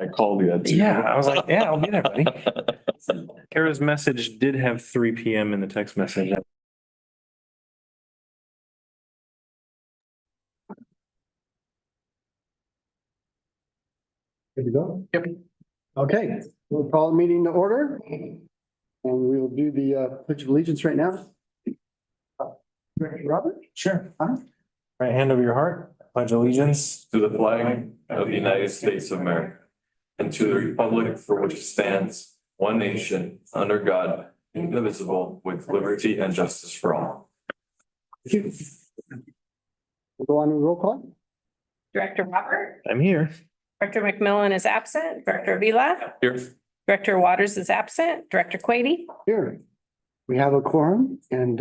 I called you that too. Yeah, I was like, yeah, I'll be there, buddy. Kara's message did have 3 PM in the text message. Good to go? Yep. Okay, we'll call the meeting to order. And we will do the pledge of allegiance right now. Robert? Sure. Huh? Right hand over your heart, pledge allegiance. To the flag of the United States of America and to the republic for which it stands, one nation, under God, indivisible, with liberty and justice for all. Thank you. We'll go on to roll call. Director Robert, I'm here. Director McMillan is absent, Director Vila, Here. Director Waters is absent, Director Quady. Here. We have a quorum and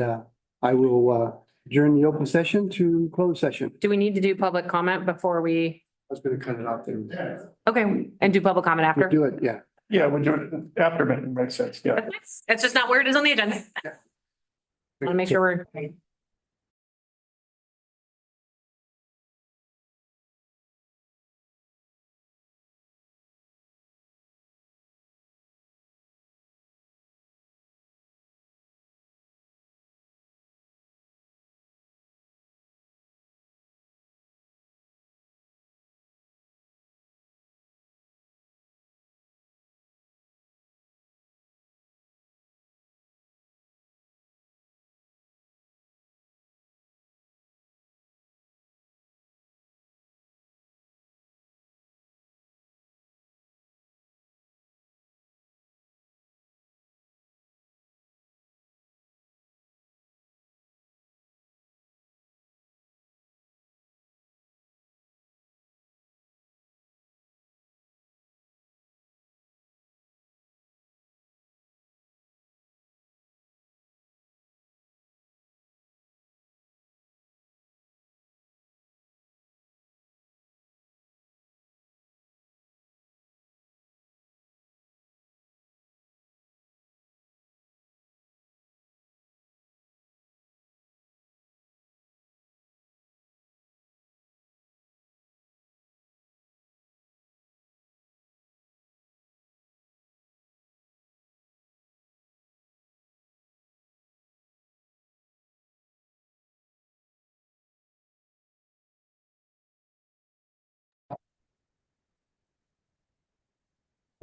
I will adjourn the open session to close session. Do we need to do public comment before we, I was gonna cut it off there. okay, and do public comment We'll after? do it, yeah. Yeah, we'll do it after, makes sense, yeah. It's just not where it is on the agenda. Want to make sure we're.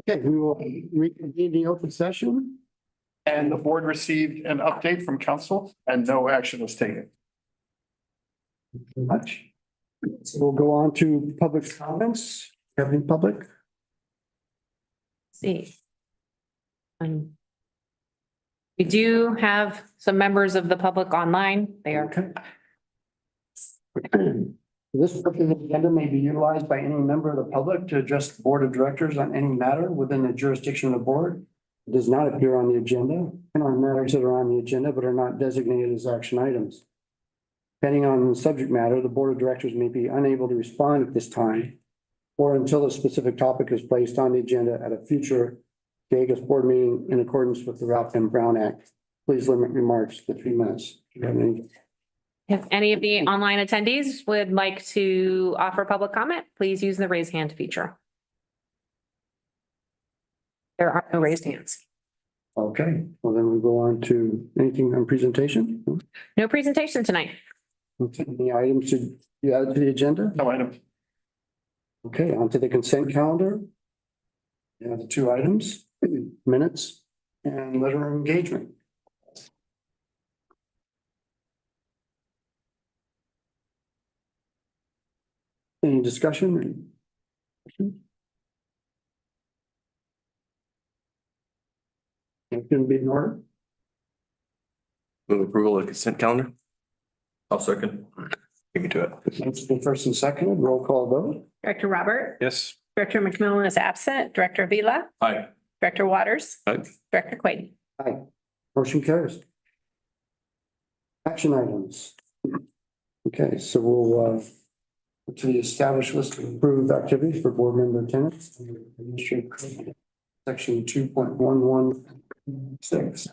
Okay, we will reconvene the open session. And the board received an update from council and no action was taken. Much. So we'll go on to public comments. Have any public? See. We do have some members of the public online. They are. Okay. This portion of the agenda may be utilized by any member of the public to address the board of directors on any matter within the jurisdiction of the board. It does not appear on the agenda and on matters that are on the agenda but are not designated as action items. Depending on the subject matter, the board of directors may be unable to respond at this time or until a specific topic is placed on the agenda at a future Calleguas board meeting in accordance with the Ralph M. Brown Act. Please limit remarks to 3 minutes. Do you have any? If any of the online attendees would like to offer public comment, please use the raise hand feature. There are no raised hands. Okay, well then we go on to anything on presentation? No presentation tonight. Okay, any items to be added to the agenda? No item. Okay, on to the consent calendar. Yeah, the 2 items, minutes and letter of engagement. Any discussion? It's gonna be in order. Move approval of consent calendar. I'll second. Give me to it. It's been first and seconded, roll call vote. Director Robert, Yes. Director McMillan is absent, Director Vila, Aye. Director Waters, Aye. Director Quady. Aye. Motion carries. Action items. Okay, so we'll to the established list of approved activities for board member attendance. Administrative Code, Section 2.116.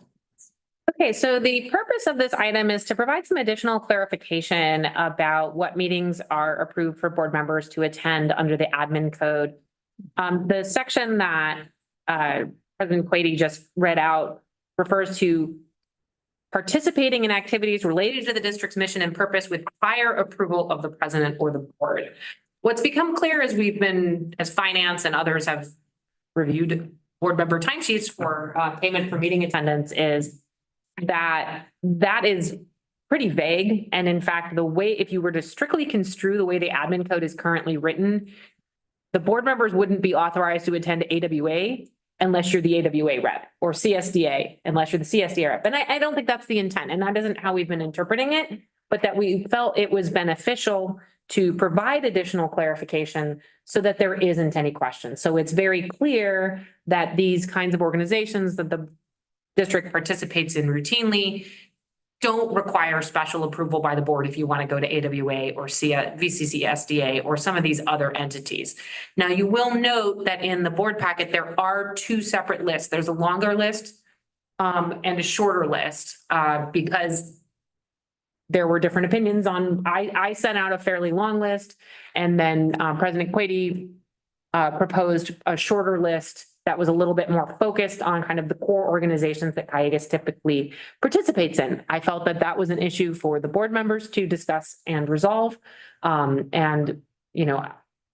Okay, so the purpose of this item is to provide some additional clarification about what meetings are approved for board members to attend under the admin code. The section that President Quady just read out refers to participating in activities related to the district's mission and purpose with prior approval of the president or the board. What's become clear as we've been, as finance and others have reviewed board member timesheets for payment for meeting attendance, is that that is pretty vague. And in fact, the way, if you were to strictly construe the way the admin code is currently written, the board members wouldn't be authorized to attend AWA unless you're the AWA rep, or CSDA unless you're the CSDA rep. And I don't think that's the intent, and that isn't how we've been interpreting it, but that we felt it was beneficial to provide additional clarification so that there isn't any question. So it's very clear that these kinds of organizations that the district participates in routinely don't require special approval by the board if you want to go to AWA or VCCSDA or some of these other entities. Now, you will note that in the board packet, there are two separate lists. There's a longer list and a shorter list because there were different opinions on, I sent out a fairly long list, and then President Quady proposed a shorter list that was a little bit more focused on kind of the core organizations that Calleguas typically participates in. I felt that that was an issue for the board members to discuss and resolve. And, you know,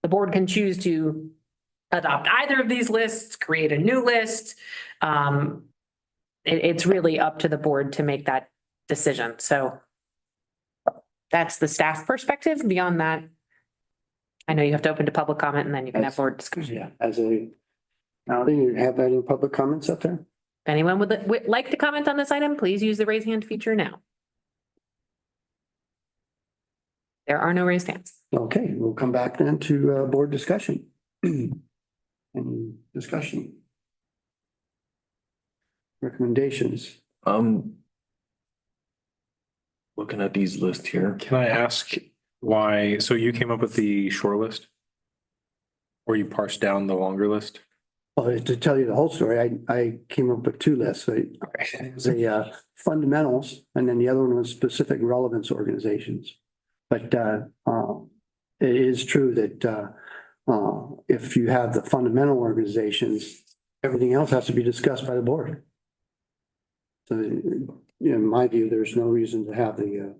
the board can choose to adopt either of these lists, create a new list. It's really up to the board to make that decision. So that's the staff perspective. Beyond that, I know you have to open to public comment and then you can have board discussion. Yeah, now do you have any public comments up there? If anyone would like to comment on this item, please use the raise hand feature now. There are no raised hands. Okay, we'll come back then to board discussion. Any discussion? Recommendations? Looking at these lists here. Can I ask why, so you came up with the short list? Or you parsed down the longer list? Well, to tell you the whole story, I came up with two lists. It was a fundamentals, and then the other one was specific relevance organizations. But it is true that if you have the fundamental organizations, everything else has to be discussed by the board. So in my view, there's no reason to have the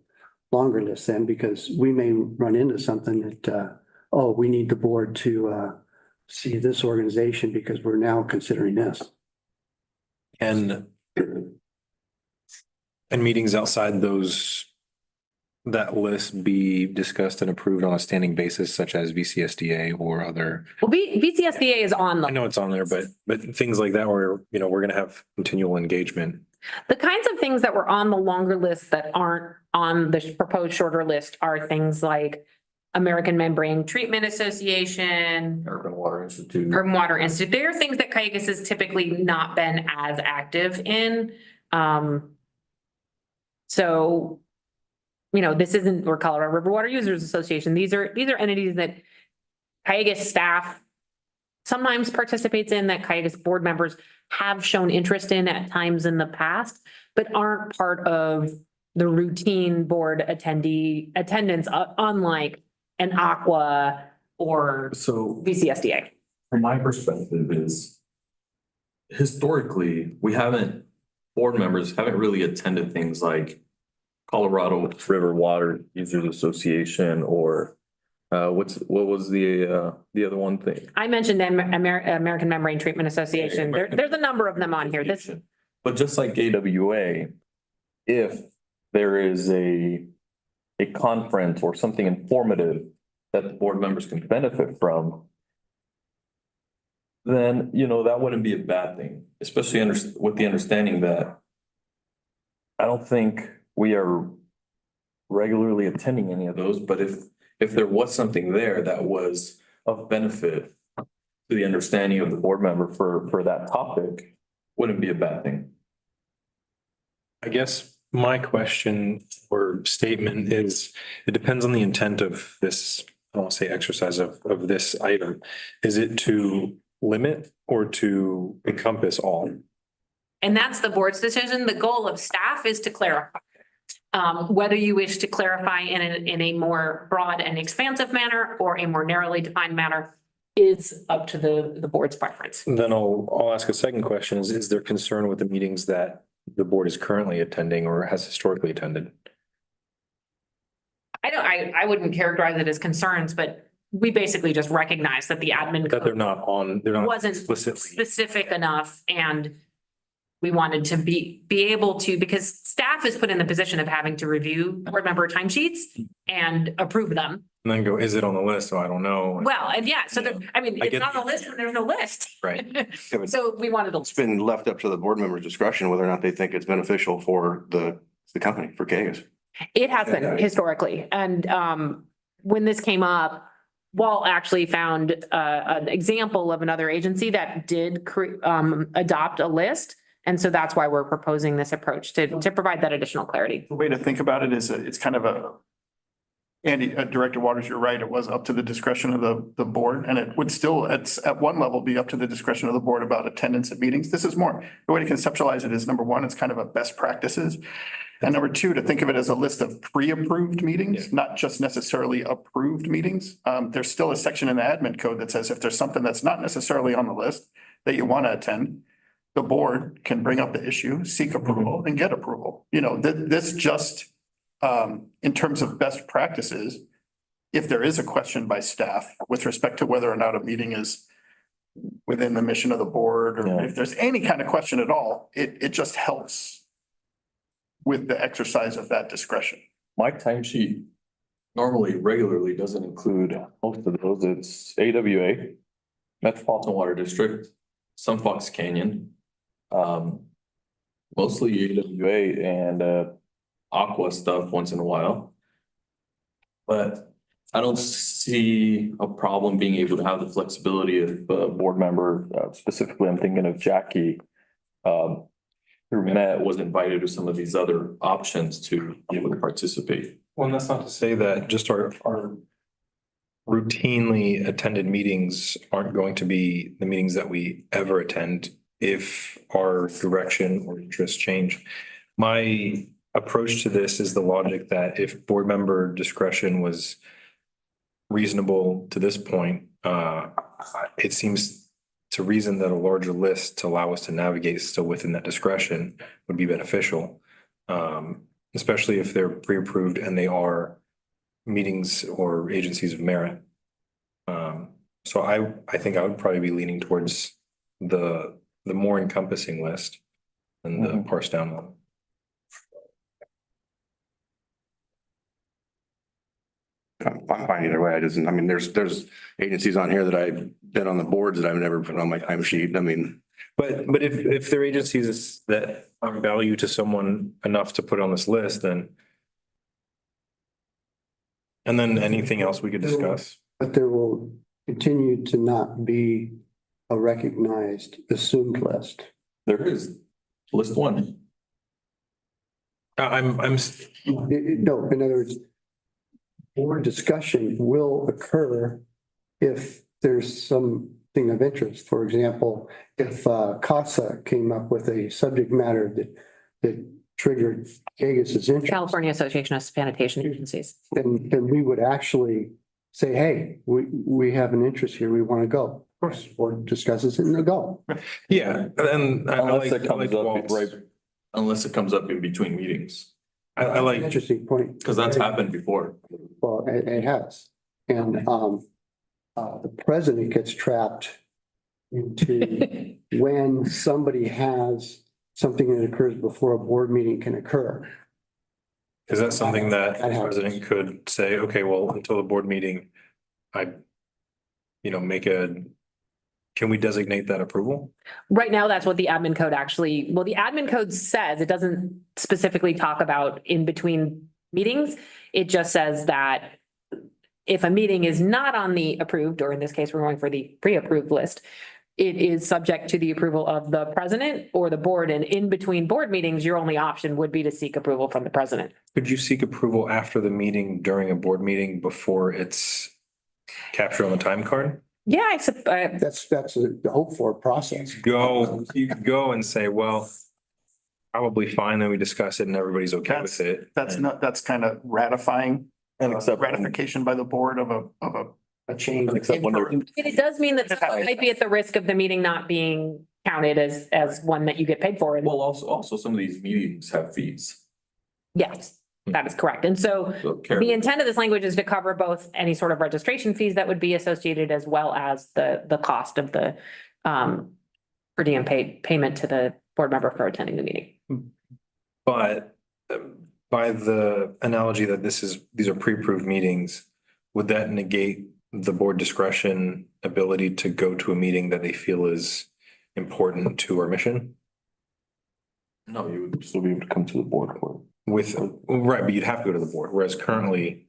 longer list then, because we may run into something that, we need the board to see this organization because we're now considering this. And meetings outside that list be discussed and approved on a standing basis, such as VCSDA or other? Well, VCSDA is on I the, know it's on there, but things like that where, you know, we're gonna have continual engagement. the kinds of things that were on the longer list that aren't on the proposed shorter list are things like American Membrane Treatment Association, Urban Water Institute. Urban Water Institute. They are things that Calleguas has typically not been as active in. So, you know, this isn't, or Colorado River Water Users Association. These are entities that Calleguas staff sometimes participates in, that Calleguas board members have shown interest in at times in the past, but aren't part of the routine board attendance, unlike an Aqua or So VCSDA. from my perspective is historically, board members haven't really attended things like Colorado River Water Users Association or what was the other one thing? I mentioned American Membrane Treatment Association. There's a number of them on here. But just like AWA, if there is a conference or something informative that the board members can benefit from, then, you know, that wouldn't be a bad thing, especially with the understanding that I don't think we are regularly attending any of those, but if there was something there that was of benefit to the understanding of the board member for that topic, wouldn't be a bad thing. I guess my question or statement is, it depends on the intent of this, I don't want to say exercise of this item. Is it to limit or to encompass all? And that's the board's decision. The goal of staff is to clarify. Whether you wish to clarify in a more broad and expansive manner or a more narrowly defined manner, is up to the board's preference. Then I'll ask a second question is there concern with the meetings that the board is currently attending or has historically attended? I wouldn't characterize it as concerns, but we basically just recognize that the admin That they're code not wasn't explicitly. specific enough, and we wanted to be able to, because staff is put in the position of having to review board member timesheets and approve them. And then go, is it on the list? So I don't know. Well, and yeah, so there, I mean, I it's get not on the list when there's no list. Right. So we wanted It's to, been left up to the board member's discretion whether or not they think it's beneficial for the company, for Calleguas. it has been historically, and when this came up, Walt actually found an example of another agency that did adopt a list. And so that's why we're proposing this approach to provide that additional clarity. The way to think about it is it's kind of Andy, Director Waters, you're right. It was up to the discretion of the board, and it would still, at one level, be up to the discretion of the board about attendance at meetings. This is more, the way to conceptualize it is, number one, it's kind of a best practices. And number two, to think of it as a list of pre-approved meetings, not just necessarily approved meetings. There's still a section in the admin code that says if there's something that's not necessarily on the list that you want to attend, the board can bring up the issue, seek approval, and get approval. You know, this just, in terms of best practices, if there is a question by staff with respect to whether or not a meeting is within the mission of the board, or Yeah. if there's any kind of question at all, it just helps with the exercise of that discretion. My timesheet normally regularly doesn't include most of those. It's AWA, Metropolitan Water District, some Fox Canyon. Mostly AWA and Aqua stuff once in a while. But I don't see a problem being able to have the flexibility if a board member, specifically, I'm thinking of Jackie. Who was invited to some of these other options to be able to participate. Well, and that's not to say that just our routinely attended meetings aren't going to be the meetings that we ever attend if our direction or interests change. My approach to this is the logic that if board member discretion was reasonable to this point, it seems to reason that a larger list to allow us to navigate still within that discretion would be beneficial. Especially if they're pre-approved and they are meetings or agencies of merit. So I think I would probably be leaning towards the more encompassing list than the parse down one. I'm fine either way. I mean, there's agencies on here that I've been on the boards that I've never put on my time sheet. I mean, But if there are agencies that are of value to someone enough to put on this list, then. And then anything else we could discuss? But there will continue to not be a recognized assumed list. There is list one. I'm, No, in other words, board discussion will occur if there's something of interest. For example, if CASA came up with a subject matter that triggered Calleguas's interest, California Association of Sanitation Agencies. then we would actually say, hey, we have an interest here, we want to go. Of course, board discusses it and they'll go. yeah, and I Unless like, it I comes like up Walt's. right, unless it comes up in between meetings, I like, Interesting point. because that's happened before. Well, it has. And the president gets trapped into when somebody has something that occurs before a board meeting can occur. is that something that That the happens. president could say, okay, well, until the board meeting, can we designate that approval? Right now, that's what the admin code actually, well, the admin code says, it doesn't specifically talk about in between meetings. It just says that if a meeting is not on the approved, or in this case, we're going for the pre-approved list, it is subject to the approval of the president or the board. And in between board meetings, your only option would be to seek approval from the president. Could you seek approval after the meeting, during a board meeting, before it's captured on the time card? Yeah, That's the hope for process. You could go and say, well, probably fine, then we discuss it and everybody's okay with it. That's kind of ratifying, And accept. ratification by the board of a a change. Except when they're- It does mean that someone might be at the risk of the meeting not being counted as one that you get paid for. And Well, also some of these meetings have fees. yes, that is correct. And so So the careful. intent of this language is to cover both any sort of registration fees that would be associated as well as the cost of the per diem payment to the board member for attending the meeting. But by the analogy that these are pre-approved meetings, would that negate the board discretion ability to go to a meeting that they feel is important to our mission? No, you would still be able to come to the board for it. Right, but you'd have to go to the board, whereas currently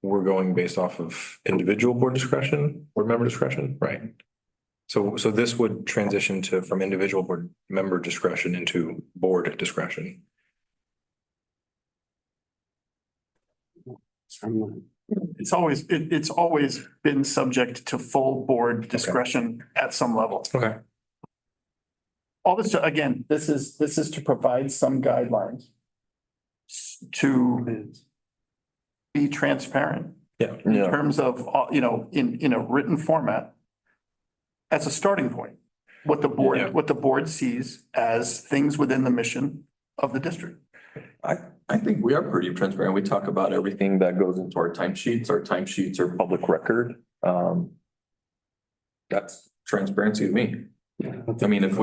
we're going based off of individual board discretion, board member discretion, right? So this would transition from individual board member discretion into board discretion. It's always been subject to full board discretion at some level. Okay. All this, again, this is to provide some guidelines to be transparent Yeah. in Yeah. terms of, in a written format as a starting point, what the Yeah. board sees as things within the mission of the district. I think we are pretty transparent. We talk about everything that goes into our timesheets. Our timesheets are public record. That's transparency to me. I mean, if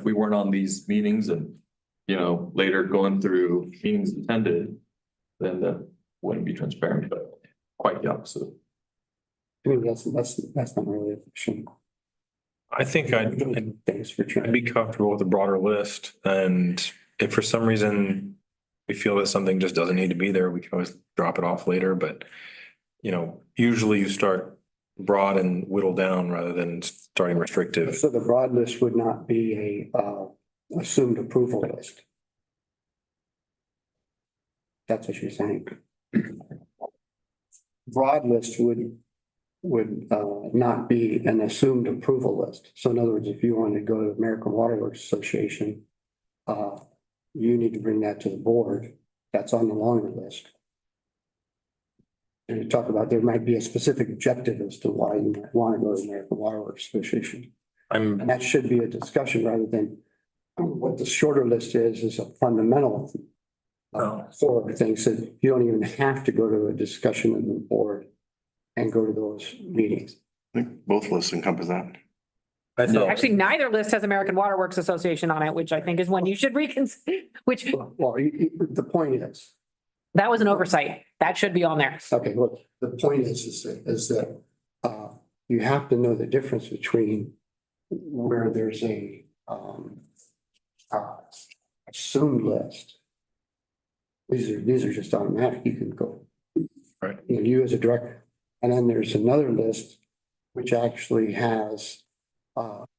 we weren't on these meetings and, later going through meetings attended, then that wouldn't be transparent, but quite the opposite. I mean, that's not really efficient. I think I'd Thanks for I'd trying. be comfortable with a broader list, and if for some reason we feel that something just doesn't need to be there, we can always drop it off later, but usually you start broad and whittle down rather than starting restrictive. So the broad list would not be a assumed approval list. That's what you're saying. Broad list would not be an assumed approval list. So in other words, if you want to go to American Water Works Association, you need to bring that to the board. That's on the longer list. And you talk about there might be a specific objective as to why you might want to go to the American Water Works Association. And that should be a discussion rather than what the shorter list is a fundamental for things that you don't even have to go to a discussion in the board and go to those meetings. I think both lists encompass that. I thought, Actually, neither list has American Water Works Association on it, which I think is one you should reconsider, which Well, the point is, that was an oversight. That should be on there. okay, look, the point is that you have to know the difference between where there's a assumed list. These are just automatic. You can go. Right. You as a director. And then there's another list which actually has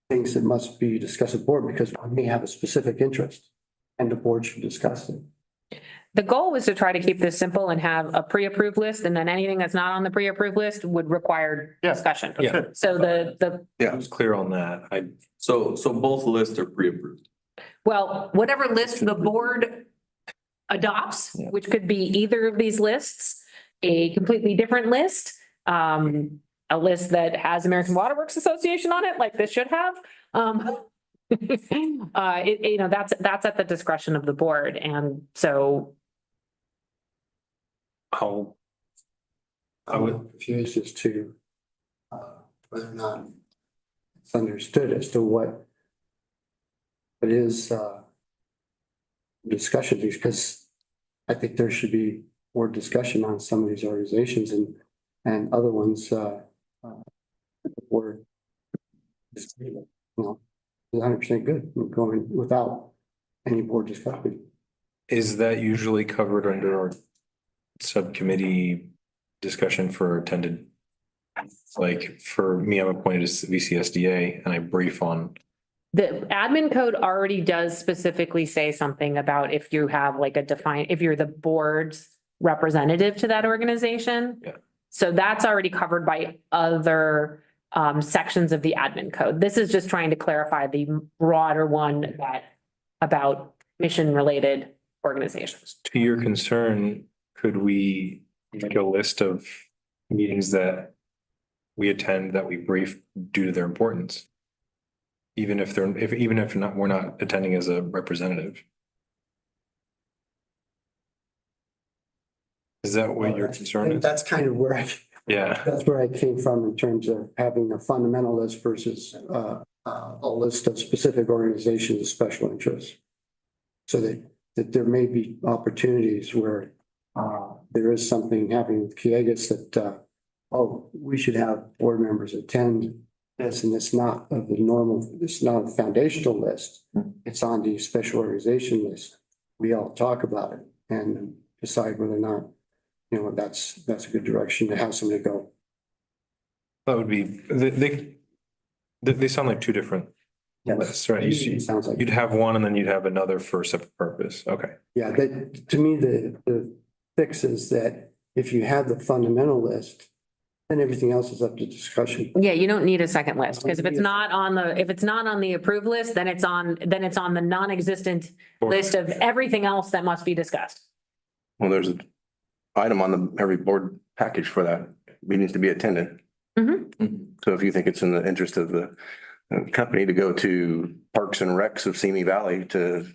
things that must be discussed at board because we may have a specific interest and the board should discuss it. The goal was to try to keep this simple and have a pre-approved list, and then anything that's not on the pre-approved list would require Yeah. discussion. Yeah. So the, I was clear on that. So both lists are pre-approved. well, whatever list the board adopts, Yeah. which could be either of these lists, a completely different list, a list that has American Water Works Association on it, like this should have. That's at the discretion of the board. And so I would, Confused as to whether or not it's understood as to what it is discussion, because I think there should be more discussion on some of these organizations and other ones were 100% good going without any board discussion. is that usually covered under our subcommittee discussion for attended? Like for me, I'm appointed as VCSDA and I brief on. the admin code already does specifically say something about if you have like if you're the board's representative to that organization. Yeah. So that's already covered by other sections of the admin code. This is just trying to clarify the broader one about mission-related organizations. To your concern, could we make a list of meetings that we attend, that we brief due to their importance. Even if we're not attending as a representative. Is that what your concern is? That's kind of where Yeah, that's where I came from in terms of having a fundamental list versus a list of specific organizations of special interests. So that there may be opportunities where there is something happening with Calleguas that we should have board members attend this, and it's not of the normal, it's not a foundational list. It's on the special organization list. We all talk about it and decide whether or not, that's a good direction to have somebody go. that would be, they sound like two different lists, right? It sounds like. You'd have one and then you'd have another for a separate purpose. Okay. Yeah, to me, the fix is that if you have the fundamental list, then everything else is up to discussion. Yeah, you don't need a second list, because if it's not on the approved list, then it's on the non-existent list of everything else that must be discussed. Well, there's an item on every board package for that. We need to be attended. So if you think it's in the interest of the company to go to Parks and Recs of Simi Valley to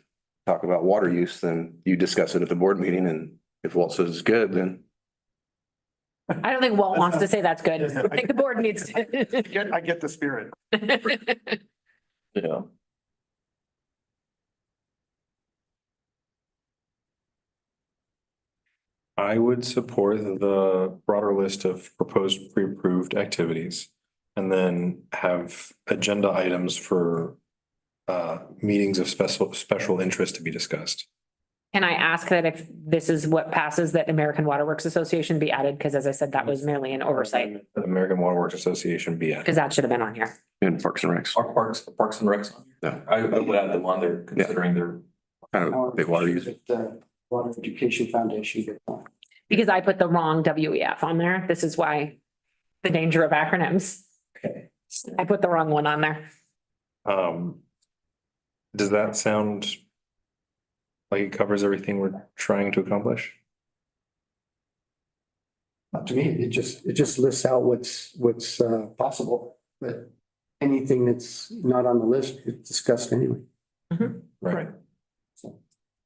talk about water use, then you discuss it at the board meeting. And if Walt says it's good, then. I don't think Walt wants to say that's good. I think the board needs to. I get the spirit. Yeah. I would support the broader list of proposed pre-approved activities and then have agenda items for meetings of special interest to be discussed. Can I ask that if this is what passes, that American Water Works Association be added? Because as I said, that was merely an oversight, The American Water Works Association be added. because that should have been on here. In Parks and Recs, Our Parks and Recs. Yeah. I would add them on there considering their. kind of big water use. The Water Education Foundation. Because I put the wrong WEF on there. This is why the danger of acronyms. Okay. I put the wrong one on there. Does that sound like it covers everything we're trying to accomplish? To me, it just lists out what's possible, but anything that's not on the list is discussed anyway. Right. So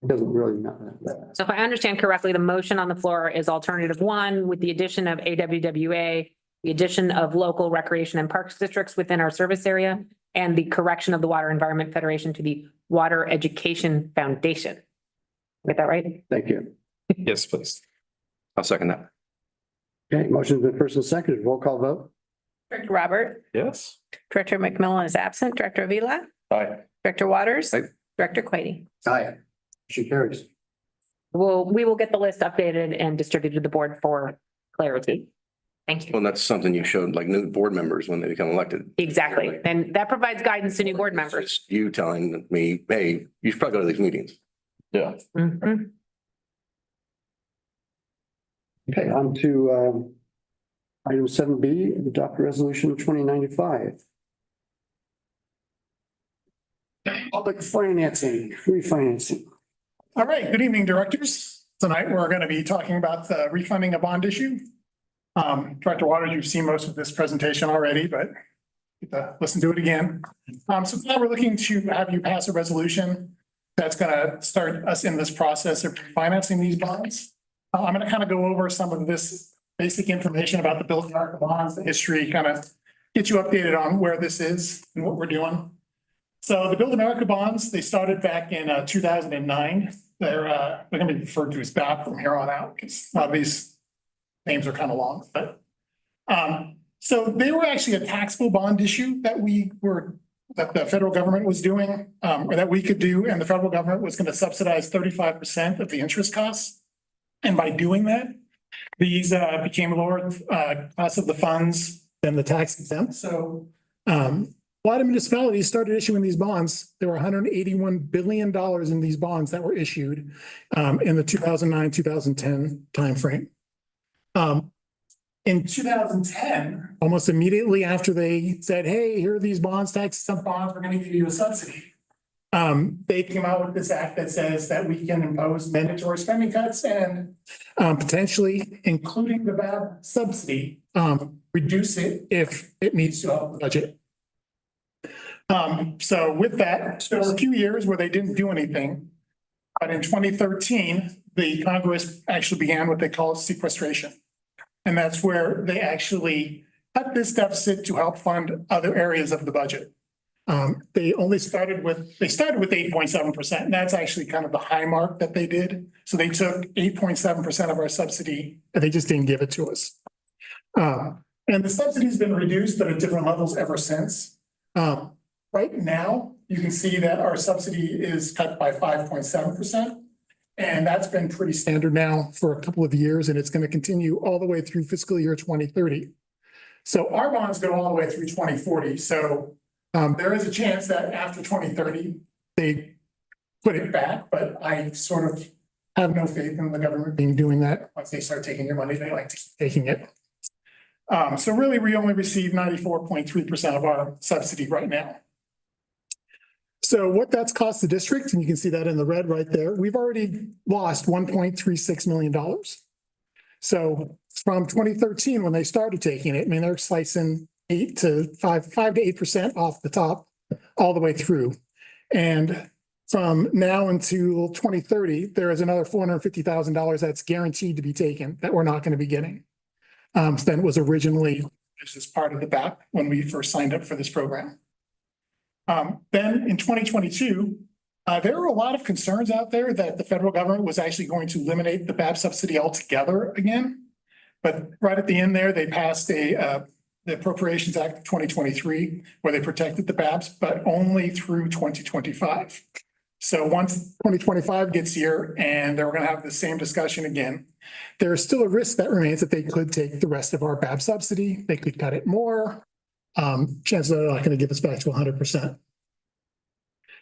it doesn't really matter. So if I understand correctly, the motion on the floor is alternative one with the addition of AWWA, the addition of local recreation and parks districts within our service area, and the correction of the Water Environment Federation to the Water Education Foundation. Get that right? Thank you. Yes, please. I'll second that. Okay, motion's been first and seconded. Roll call vote. Director Robert, Yes. Director McMillan is absent, Director Avila, Aye. Director Waters, Aye. Director Quady. Aye. Motion carries. We will get the list updated and distributed to the board for clarity. Thank you. Well, that's something you showed like new board members when they become elected. Exactly. And that provides guidance to new board members. It's just you telling me, hey, you should probably go to these meetings. Yeah. Mhm. Okay, on to item 7B, adopt resolution 2095. Public financing, refinancing. All right, good evening, directors. Tonight, we're going to be talking about the refunding a bond issue. Director Waters, you've seen most of this presentation already, but get to listen to it again. So now we're looking to have you pass a resolution that's going to start us in this process of financing these bonds. I'm going to kind of go over some of this basic information about the Build America bonds, the history, kind of get you updated on where this is and what we're doing. So the Build America bonds, they started back in 2009. They're going to be referred to as BAP from here on out because a lot of these names are kind of long, but so they were actually a taxable bond issue that the federal government was doing, or that we could do, and the federal government was going to subsidize 35% of the interest costs. And by doing that, these became lower cost of the funds than the tax exempt. So a lot of municipalities started issuing these bonds. There were $181 billion in these bonds that were issued in the 2009-2010 timeframe. In 2010, almost immediately after they said, hey, here are these bonds, tax exempt bonds, we're going to give you a subsidy. They came out with this act that says that we can impose mandatory spending cuts and potentially including the BAB subsidy reduce it if it needs to help the budget. So with that, there were a few years where they didn't do anything. But in 2013, the Congress actually began what they call sequestration. And that's where they actually cut this deficit to help fund other areas of the budget. They started with 8.7%, and that's actually kind of the high mark that they did. So they took 8.7% of our subsidy and they just didn't give it to us. And the subsidy's been reduced, but at different levels ever since. Right now, you can see that our subsidy is cut by 5.7%. And that's been pretty standard now for a couple of years, and it's going to continue all the way through fiscal year 2030. So our bonds go all the way through 2040. So there is a chance that after 2030, they put it back, but I sort of have no faith in the government being doing that. Once they start taking your money, they like to keep taking it. So really, we only receive 94.3% of our subsidy right now. So what that's cost the district, and you can see that in the red right there, we've already lost $1.36 million. So from 2013, when they started taking it, I mean, they're slicing 5 to 8% off the top all the way through. And from now until 2030, there is another $450,000 that's guaranteed to be taken that we're not going to be getting. That was originally as part of the BAP when we first signed up for this program. Then in 2022, there were a lot of concerns out there that the federal government was actually going to eliminate the BAP subsidy altogether again. But right at the end there, they passed the Appropriations Act of 2023, where they protected the BAPs, but only through 2025. So once 2025 gets here and they're going to have the same discussion again, there is still a risk that remains that they could take the rest of our BAP subsidy. They could cut it more. Chances are they're not going to give us back to 100%.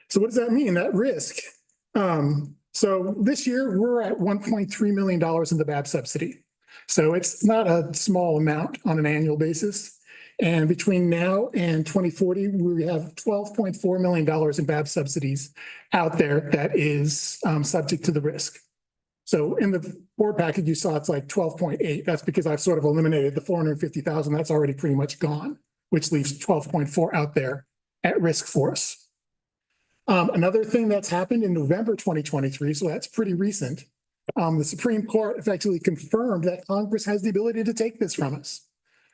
So what does that mean? That risk. So this year we're at $1.3 million in the BAP subsidy. So it's not a small amount on an annual basis. And between now and 2040, we have $12.4 million in BAP subsidies out there that is subject to the risk. So in the board package, you saw it's like 12.8. That's because I've sort of eliminated the 450,000. That's already pretty much gone, which leaves 12.4 out there at risk for us. Another thing that's happened in November 2023, so that's pretty recent. The Supreme Court effectively confirmed that Congress has the ability to take this from us.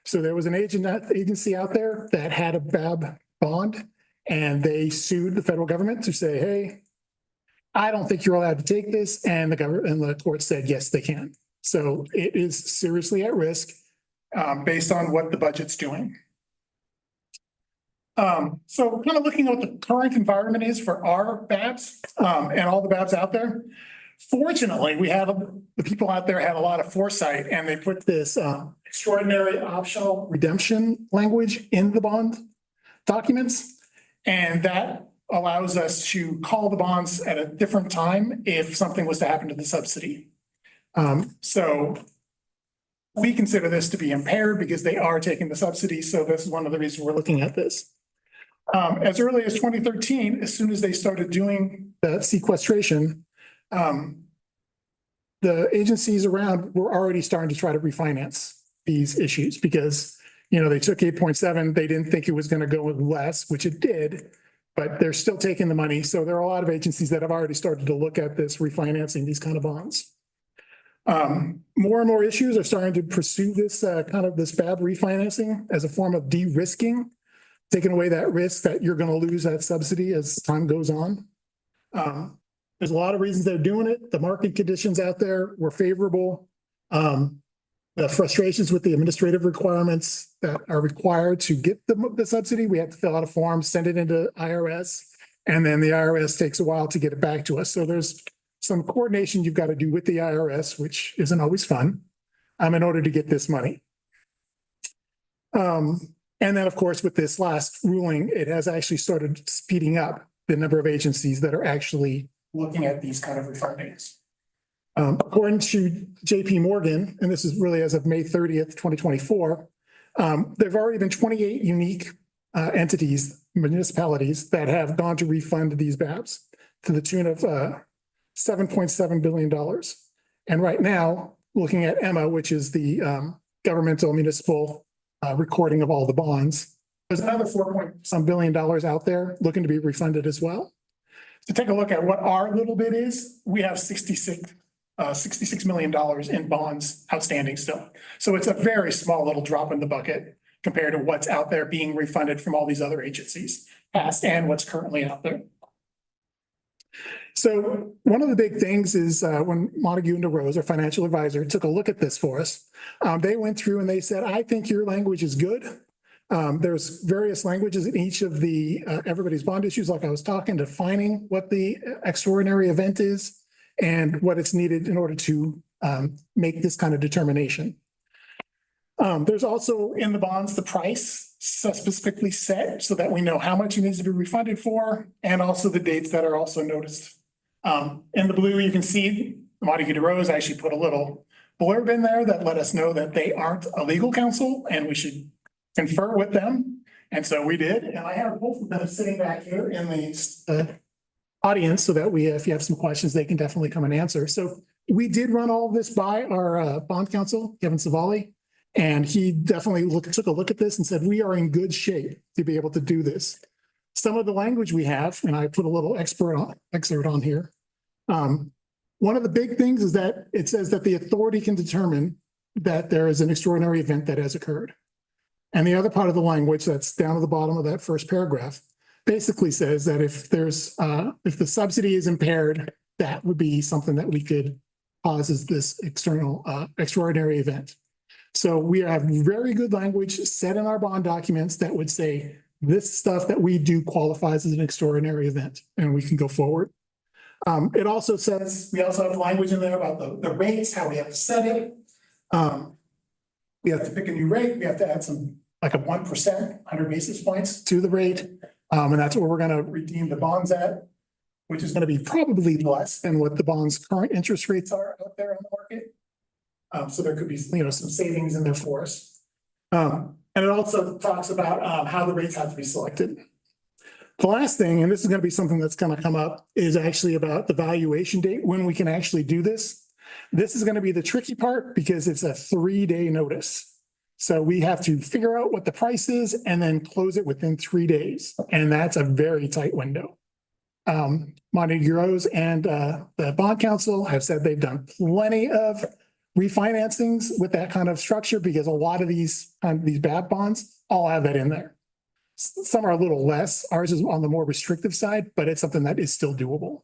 So there was an agency out there that had a BAB bond, and they sued the federal government to say, hey, I don't think you're allowed to take this. And the court said, yes, they can. So it is seriously at risk based on what the budget's doing. So kind of looking at what the current environment is for our BABs and all the BABs out there. Fortunately, the people out there had a lot of foresight, and they put this extraordinary optional redemption language in the bond documents. And that allows us to call the bonds at a different time if something was to happen to the subsidy. So we consider this to be impaired because they are taking the subsidy. So this is one of the reasons we're looking at this. As early as 2013, as soon as they started doing the sequestration, the agencies around were already starting to try to refinance these issues because, they took 8.7. They didn't think it was going to go less, which it did, but they're still taking the money. So there are a lot of agencies that have already started to look at this refinancing these kind of bonds. More and more issues are starting to pursue this this BAB refinancing as a form of de-risking, taking away that risk that you're going to lose that subsidy as time goes on. There's a lot of reasons they're doing it. The market conditions out there were favorable. The frustrations with the administrative requirements that are required to get the subsidy. We have to fill out a form, send it into IRS, and then the IRS takes a while to get it back to us. So there's some coordination you've got to do with the IRS, which isn't always fun, in order to get this money. And then, of course, with this last ruling, it has actually started speeding up the number of agencies that are actually looking at these kind of refundings. According to JP Morgan, and this is really as of May 30th, 2024, there've already been 28 unique entities, municipalities that have gone to refund these BABs to the tune of $7.7 billion. And right now, looking at Emma, which is the governmental municipal recording of all the bonds. There's another $4 billion out there looking to be refunded as well. To take a look at what our little bit is, we have $66 million in bonds outstanding still. So it's a very small little drop in the bucket compared to what's out there being refunded from all these other agencies, past and what's currently out there. So one of the big things is when Montague and DeRose, our financial advisor, took a look at this for us, they went through and they said, I think your language is good. There's various languages in each of the everybody's bond issues, like I was talking, defining what the extraordinary event is and what it's needed in order to make this kind of determination. There's also in the bonds, the price specifically set so that we know how much it needs to be refunded for, and also the dates that are also noticed. In the blue, you can see Montague DeRose actually put a little blurb in there that let us know that they aren't a legal counsel and we should confer with them. And so we did, and I have both of them sitting back here in the audience so that if you have some questions, they can definitely come and answer. So we did run all of this by our bond counsel, Kevin Savali, and he definitely took a look at this and said, we are in good shape to be able to do this. Some of the language we have, and I put a little excerpt on here. One of the big things is that it says that the authority can determine that there is an extraordinary event that has occurred. And the other part of the language that's down at the bottom of that first paragraph basically says that if if the subsidy is impaired, that would be something that we could cause as this extraordinary event. So we have very good language set in our bond documents that would say this stuff that we do qualifies as an extraordinary event, and we can go forward. It also says, we also have language in there about the rates, how we have to set it. We have to pick a new rate. We have to add some, like a 1%, 100 basis points to the rate. And that's where we're going to redeem the bonds at, which is going to be probably less than what the bond's current interest rates are out there on the market. So there could be, some savings in there for us. And it also talks about how the rates have to be selected. The last thing, and this is going to be something that's going to come up, is actually about the valuation date, when we can actually do this. This is going to be the tricky part because it's a 3-day notice. So we have to figure out what the price is and then close it within 3 days. And that's a very tight window. Montague DeRose and the bond counsel have said they've done plenty of refinancings with that kind of structure because a lot of these bad bonds all have that in there. Some are a little less. Ours is on the more restrictive side, but it's something that is still doable.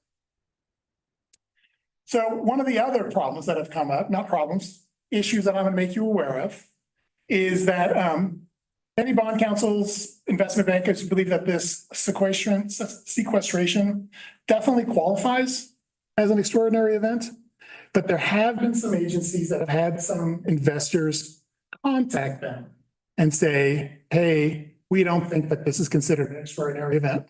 So one of the other problems that have come up, not problems, issues that I'm going to make you aware of, is that many bond counsels, investment bankers believe that this sequestration definitely qualifies as an extraordinary event. But there have been some agencies that have had some investors contact them and say, hey, we don't think that this is considered an extraordinary event.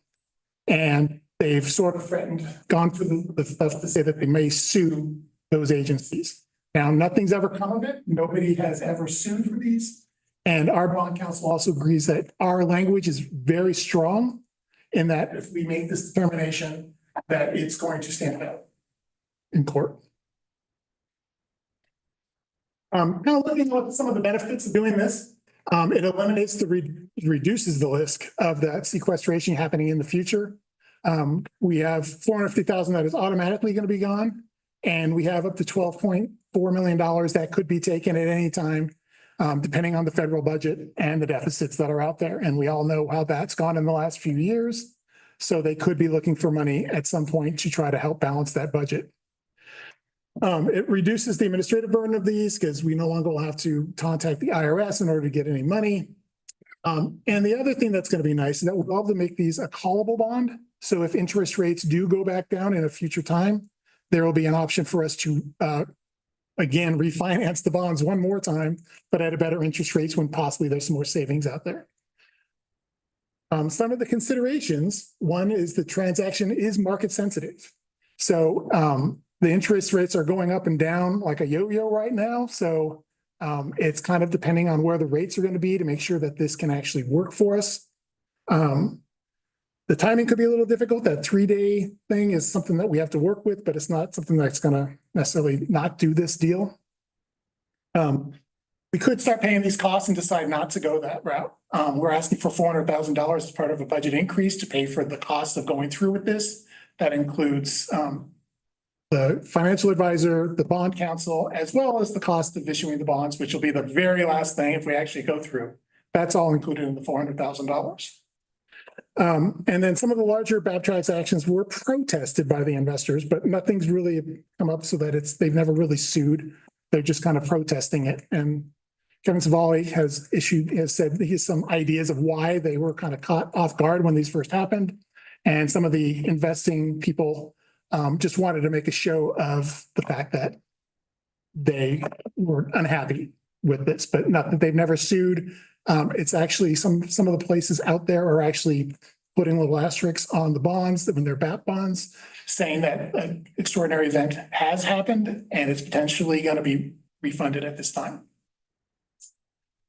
And they've sort of gone through the stuff to say that they may sue those agencies. Now, nothing's ever come of it. Nobody has ever sued for these. And our bond counsel also agrees that our language is very strong in that if we make this determination, that it's going to stand out in court. Kind of looking at some of the benefits of doing this, it eliminates reduces the risk of that sequestration happening in the future. We have $450,000 that is automatically going to be gone, and we have up to $12.4 million that could be taken at any time, depending on the federal budget and the deficits that are out there. And we all know how that's gone in the last few years. So they could be looking for money at some point to try to help balance that budget. It reduces the administrative burden of these because we no longer will have to contact the IRS in order to get any money. And the other thing that's going to be nice is that we'll be able to make these a callable bond. So if interest rates do go back down in a future time, there will be an option for us to, again, refinance the bonds one more time, but at a better interest rates when possibly there's some more savings out there. Some of the considerations, one is the transaction is market sensitive. So the interest rates are going up and down like a yo-yo right now. So it's kind of depending on where the rates are going to be to make sure that this can actually work for us. The timing could be a little difficult. That 3-day thing is something that we have to work with, but it's not something that's going to necessarily not do this deal. we could start paying these costs and decide not to go that route. We're asking for $400,000 as part of a budget increase to pay for the cost of going through with this. That includes the financial advisor, the bond counsel, as well as the cost of issuing the bonds, which will be the very last thing if we actually go through. That's all included in the $400,000. And then some of the larger BAB transactions were protested by the investors, but nothing's really come up so that they've never really sued. They're just kind of protesting it. And Kevin Savali has said he has some ideas of why they were kind of caught off guard when these first happened. And some of the investing people just wanted to make a show of the fact that they were unhappy with this, but not that they've never sued. It's actually some of the places out there are actually putting little asterisks on the bonds that when they're BAP bonds, saying that an extraordinary event has happened and it's potentially going to be refunded at this time.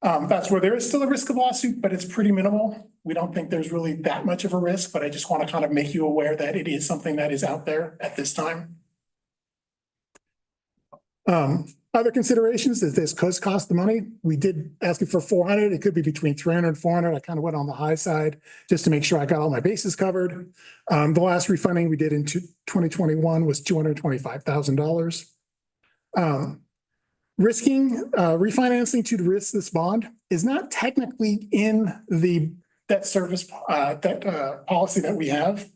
That's where there is still a risk of lawsuit, but it's pretty minimal. We don't think there's really that much of a risk, but I just want to kind of make you aware that it is something that is out there at this time. Other considerations is this could cost the money. We did ask you for 400. It could be between 300 and 400. I kind of went on the high side just to make sure I got all my bases covered. The last refunding we did in 2021 was $225,000. Refinancing to risk this bond is not technically in the debt service policy that we have.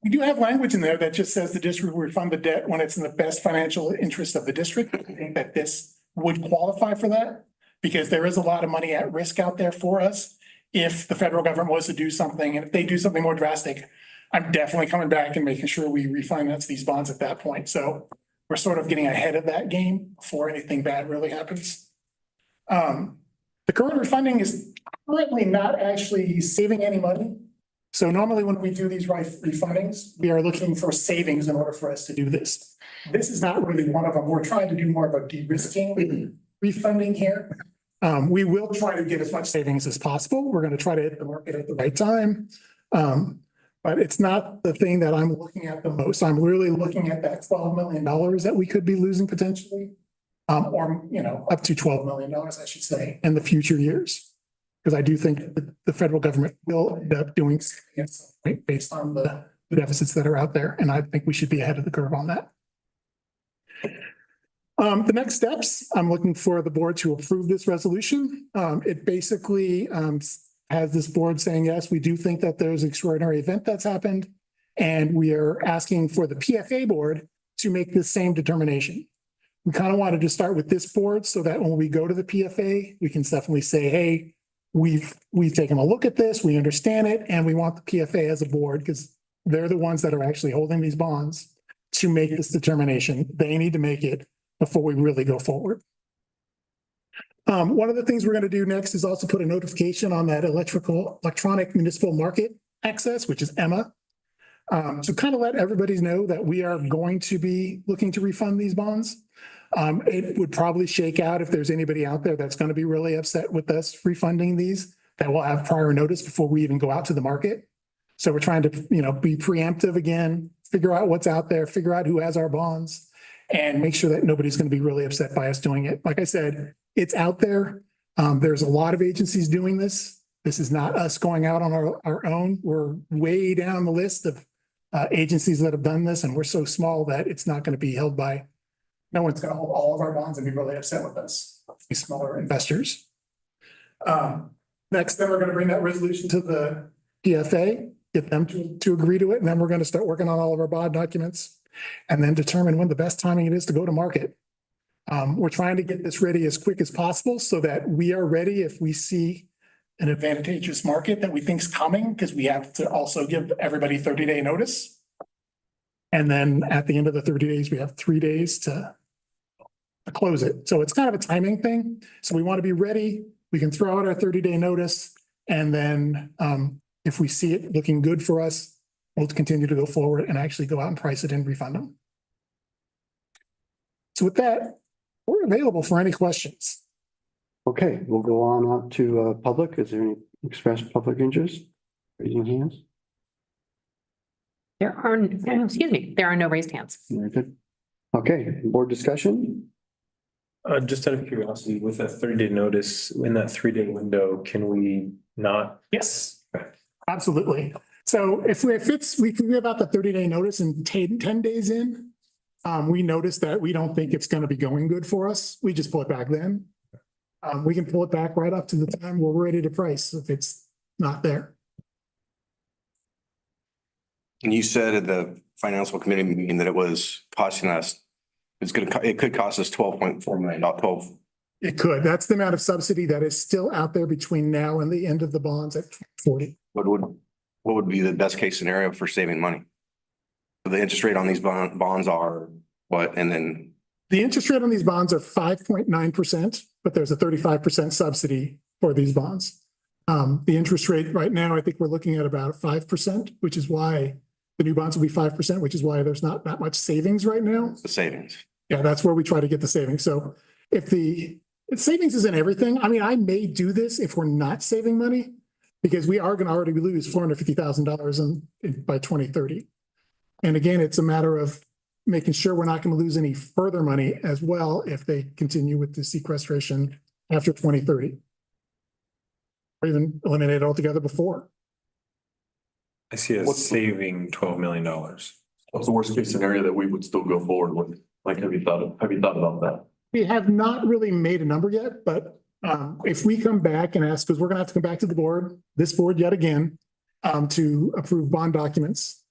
We do have language in there that just says the district will refund the debt when it's in the best financial interest of the district. I think that this would qualify for that because there is a lot of money at risk out there for us. If the federal government was to do something, and if they do something more drastic, I'm definitely coming back and making sure we refinance these bonds at that point. So we're sort of getting ahead of that game before anything bad really happens. The current refunding is currently not actually saving any money. So normally when we do these refundings, we are looking for savings in order for us to do this. This is not really one of them. We're trying to do more of a de-risking refunding here. We will try to get as much savings as possible. We're going to try to hit the market at the right time. But it's not the thing that I'm looking at the most. I'm really looking at that $12 million that we could be losing potentially. Or, up to $12 million, I should say, in the future years. Because I do think the federal government will end up doing something based on the deficits that are out there. And I think we should be ahead of the curve on that. The next steps, I'm looking for the board to approve this resolution. It basically has this board saying, yes, we do think that there's an extraordinary event that's happened. And we are asking for the PFA board to make the same determination. We kind of wanted to start with this board so that when we go to the PFA, we can definitely say, hey, we've taken a look at this, we understand it, and we want the PFA as a board because they're the ones that are actually holding these bonds to make this determination. They need to make it before we really go forward. One of the things we're going to do next is also put a notification on that electronic municipal market access, which is EMMA. So kind of let everybody know that we are going to be looking to refund these bonds. It would probably shake out if there's anybody out there that's going to be really upset with us refunding these, that will have prior notice before we even go out to the market. So we're trying to, be preemptive again, figure out what's out there, figure out who has our bonds, and make sure that nobody's going to be really upset by us doing it. Like I said, it's out there. There's a lot of agencies doing this. This is not us going out on our own. We're way down the list of agencies that have done this, and we're so small that it's not going to be held by. No one's going to hold all of our bonds and be really upset with us, these smaller investors. Next, then we're going to bring that resolution to the PFA, get them to agree to it, and then we're going to start working on all of our bond documents and then determine when the best timing it is to go to market. We're trying to get this ready as quick as possible so that we are ready if we see an advantageous market that we think is coming, because we have to also give everybody 30-day notice. And then at the end of the 30 days, we have 3 days to close it. So it's kind of a timing thing. So we want to be ready. We can throw out our 30-day notice. And then if we see it looking good for us, we'll continue to go forward and actually go out and price it and refund them. So with that, we're available for any questions. Okay, we'll go on up to public. Is there any expressed public interest? Raising hands. There are no raised hands. Very good. Okay, board discussion. Just out of curiosity, with that 30-day notice, in that 3-day window, can we not? Yes, absolutely. So if we give out the 30-day notice and 10 days in, we notice that we don't think it's going to be going good for us, we just pull it back then. We can pull it back right up to the time we're ready to price if it's not there. And you said at the financial committee meeting that it was costing us, it could cost us $12.4 million, not 12. It could. That's the amount of subsidy that is still out there between now and the end of the bonds at 40. What would be the best case scenario for saving money? The interest rate on these bonds are what, and then The interest rate on these bonds are 5.9%, but there's a 35% subsidy for these bonds. The interest rate right now, I think we're looking at about 5%, which is why the new bonds will be 5%, which is why there's not that much savings right now. the savings. Yeah, that's where we try to get the savings. So if savings isn't everything, I mean, I may do this if we're not saving money because we are going to already lose $450,000 by 2030. And again, it's a matter of making sure we're not going to lose any further money as well if they continue with the sequestration after 2030. Or even eliminate it altogether before. I see us What's- saving $12 million. What's the worst case scenario that we would still go forward with? Like, have you thought about that? We have not really made a number yet, but if we come back and ask, because we're gonna have to come back to the board, this board yet again, to approve bond documents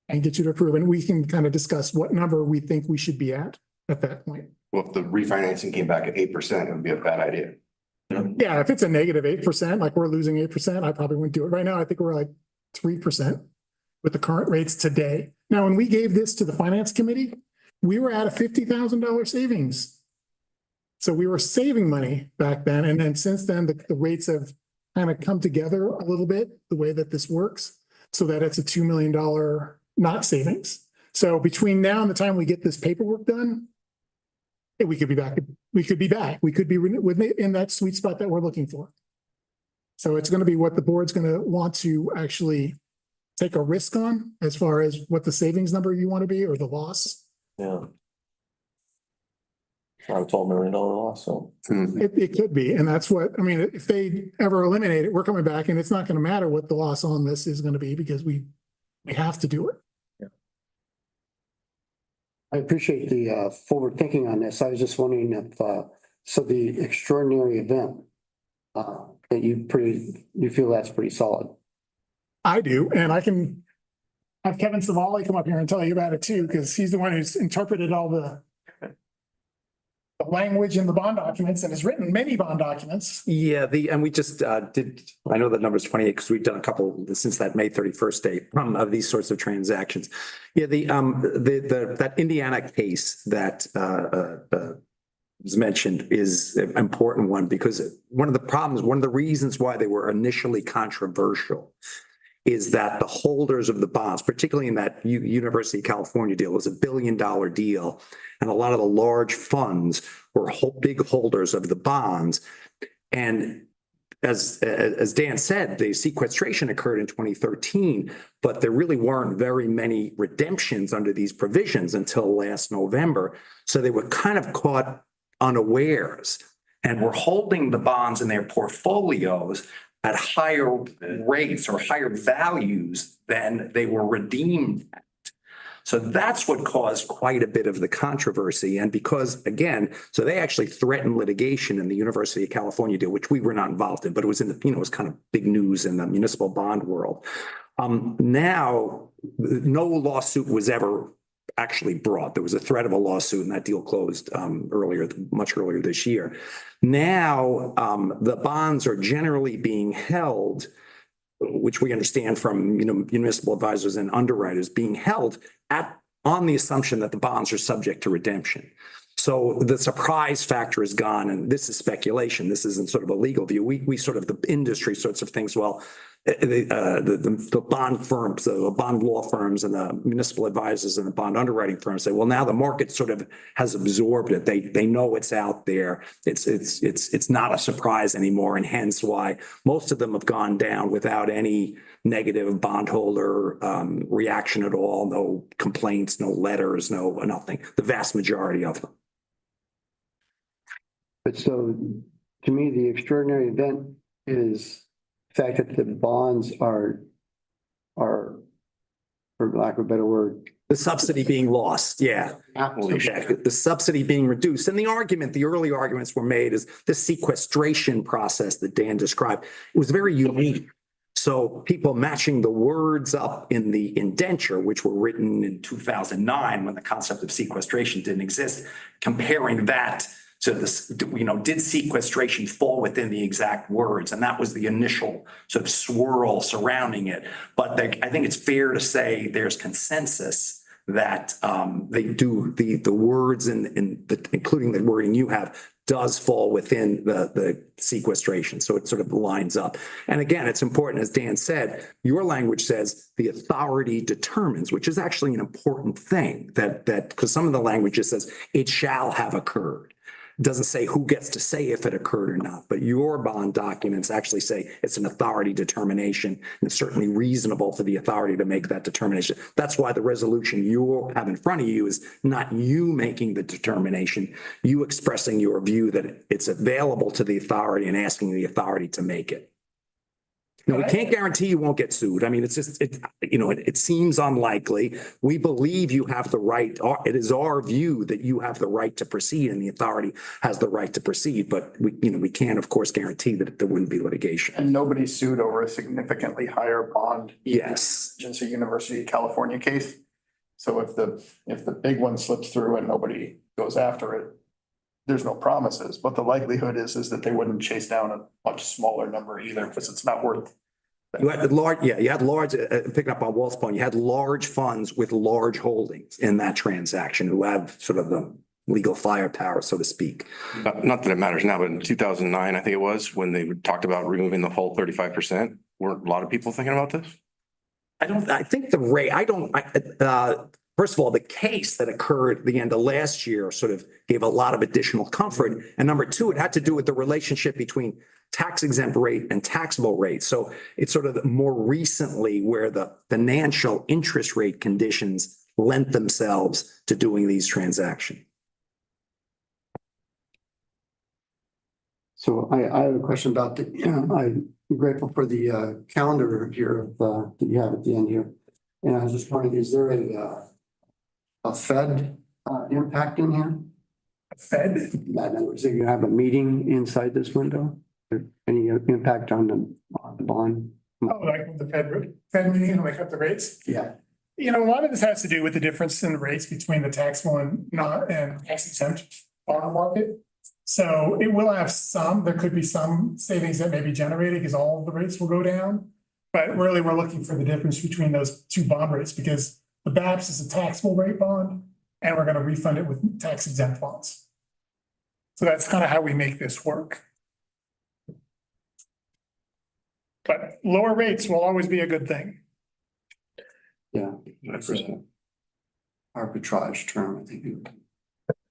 and get you to approve, and we can kind of discuss what number we think we should be at that point. Well, if the refinancing came back at 8%, it would be a bad idea. Yeah, if it's a negative 8%, like we're losing 8%, I probably wouldn't do it. Right now, I think we're like 3% with the current rates today. Now, when we gave this to the finance committee, we were at a $50,000 savings. So we were saving money back then. And then since then, the rates have kind of come together a little bit, the way that this works, so that it's a $2 million not savings. So between now and the time we get this paperwork done, we could be back. We could be back. We could be in that sweet spot that we're looking for. So it's going to be what the board's going to want to actually take a risk on as far as what the savings number you want to be or the loss. Yeah. Not a $12 million loss, so. It could be. And that's what, I mean, if they ever eliminate it, we're coming back and it's not going to matter what the loss on this is going to be because we have to do it. I appreciate the forward thinking on this. I was just wondering if, so the extraordinary event, that you feel that's pretty solid. I do, and I can have Kevin Savali come up here and tell you about it too, because he's the one who's interpreted all the language in the bond documents and has written many bond documents. Yeah, and we just did, I know that number's 28 because we've done a couple since that May 31st date of these sorts of transactions. Yeah, that Indiana case that was mentioned is an important one because one of the reasons why they were initially controversial is that the holders of the bonds, particularly in that University of California deal, was $1 billion deal. And a lot of the large funds were big holders of the bonds. And as Dan said, the sequestration occurred in 2013, but there really weren't very many redemptions under these provisions until last November. So they were kind of caught unawares and were holding the bonds in their portfolios at higher rates or higher values than they were redeemed at. So that's what caused quite a bit of the controversy. And because, again, so they actually threatened litigation in the University of California deal, which we were not involved in, but it was in the, it was kind of big news in the municipal bond world. Now, no lawsuit was ever actually brought. There was a threat of a lawsuit and that deal closed much earlier this year. Now, the bonds are generally being held, which we understand from municipal advisors and underwriters, being held on the assumption that the bonds are subject to redemption. So the surprise factor is gone, and this is speculation. This isn't sort of a legal view. We sort of, the industry sorts of things, well, the bond firms, the bond law firms and the municipal advisors and the bond underwriting firms say, well, now the market sort of has absorbed it. They know it's out there. It's not a surprise anymore. And hence why most of them have gone down without any negative bondholder reaction at all. No complaints, no letters, nothing. The vast majority of them. But so to me, the extraordinary event is the fact that the bonds are, for lack of a better word. The subsidy being lost, yeah. Exactly. The subsidy being reduced. And the argument, the early arguments were made is the sequestration process that Dan described. It was very unique. So people matching the words up in the indenture, which were written in 2009 when the concept of sequestration didn't exist, comparing that to this, did sequestration fall within the exact words? And that was the initial sort of swirl surrounding it. But I think it's fair to say there's consensus that they do the words including the wording you have does fall within the sequestration. So it sort of lines up. And again, it's important, as Dan said, your language says the authority determines, which is actually an important thing that because some of the language just says it shall have occurred. Doesn't say who gets to say if it occurred or not, but your bond documents actually say it's an authority determination, and it's certainly reasonable for the authority to make that determination. That's why the resolution you have in front of you is not you making the determination, you expressing your view that it's available to the authority and asking the authority to make it. No, we can't guarantee you won't get sued. I mean, it's just, it seems unlikely. We believe you have the right, it is our view that you have the right to proceed and the authority has the right to proceed, but we can't, of course, guarantee that there wouldn't be litigation. And nobody sued over a significantly higher bond. Yes. Just a University of California case. So if the big one slips through and nobody goes after it, there's no promises, but the likelihood is that they wouldn't chase down a much smaller number either, because it's not worth. You had large, picking up on Walt's point, you had large funds with large holdings in that transaction who have sort of the legal firepower, so to speak. Not that it matters now, but in 2009, I think it was, when they talked about removing the whole 35%, weren't a lot of people thinking about this? I think the rate, first of all, the case that occurred at the end of last year sort of gave a lot of additional comfort. And number two, it had to do with the relationship between tax exempt rate and taxable rate. So it's sort of more recently where the financial interest rate conditions lent themselves to doing these transactions. So I have a question about I'm grateful for the calendar here that you have at the end here. And I was just wondering, is there a Fed impact in here? Fed? In other words, are you gonna have a meeting inside this window? Any impact on the bond? Oh, like the Fed meeting and like up the rates? Yeah. A lot of this has to do with the difference in the rates between the taxable and not and tax exempt bond market. So it will have there could be some savings that may be generated because all of the rates will go down. But really, we're looking for the difference between those two bond rates because the BAPS is a taxable rate bond and we're going to refund it with tax exempt bonds. So that's kind of how we make this work. But lower rates will always be a good thing. Yeah. Arbitrage term, I think.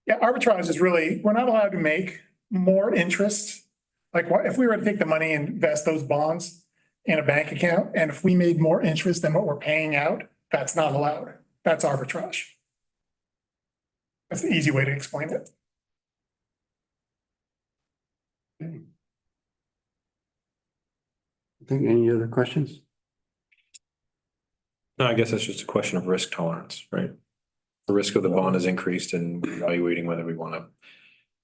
Yeah, arbitrage is really, we're not allowed to make more interest. Like what, if we were to take the money and invest those bonds in a bank account, and if we made more interest than what we're paying out, that's not allowed. That's arbitrage. That's the easy way to explain it. Okay. I think any other questions? No, I guess that's just a question of risk tolerance, right? The risk of the bond is increased and evaluating whether we want to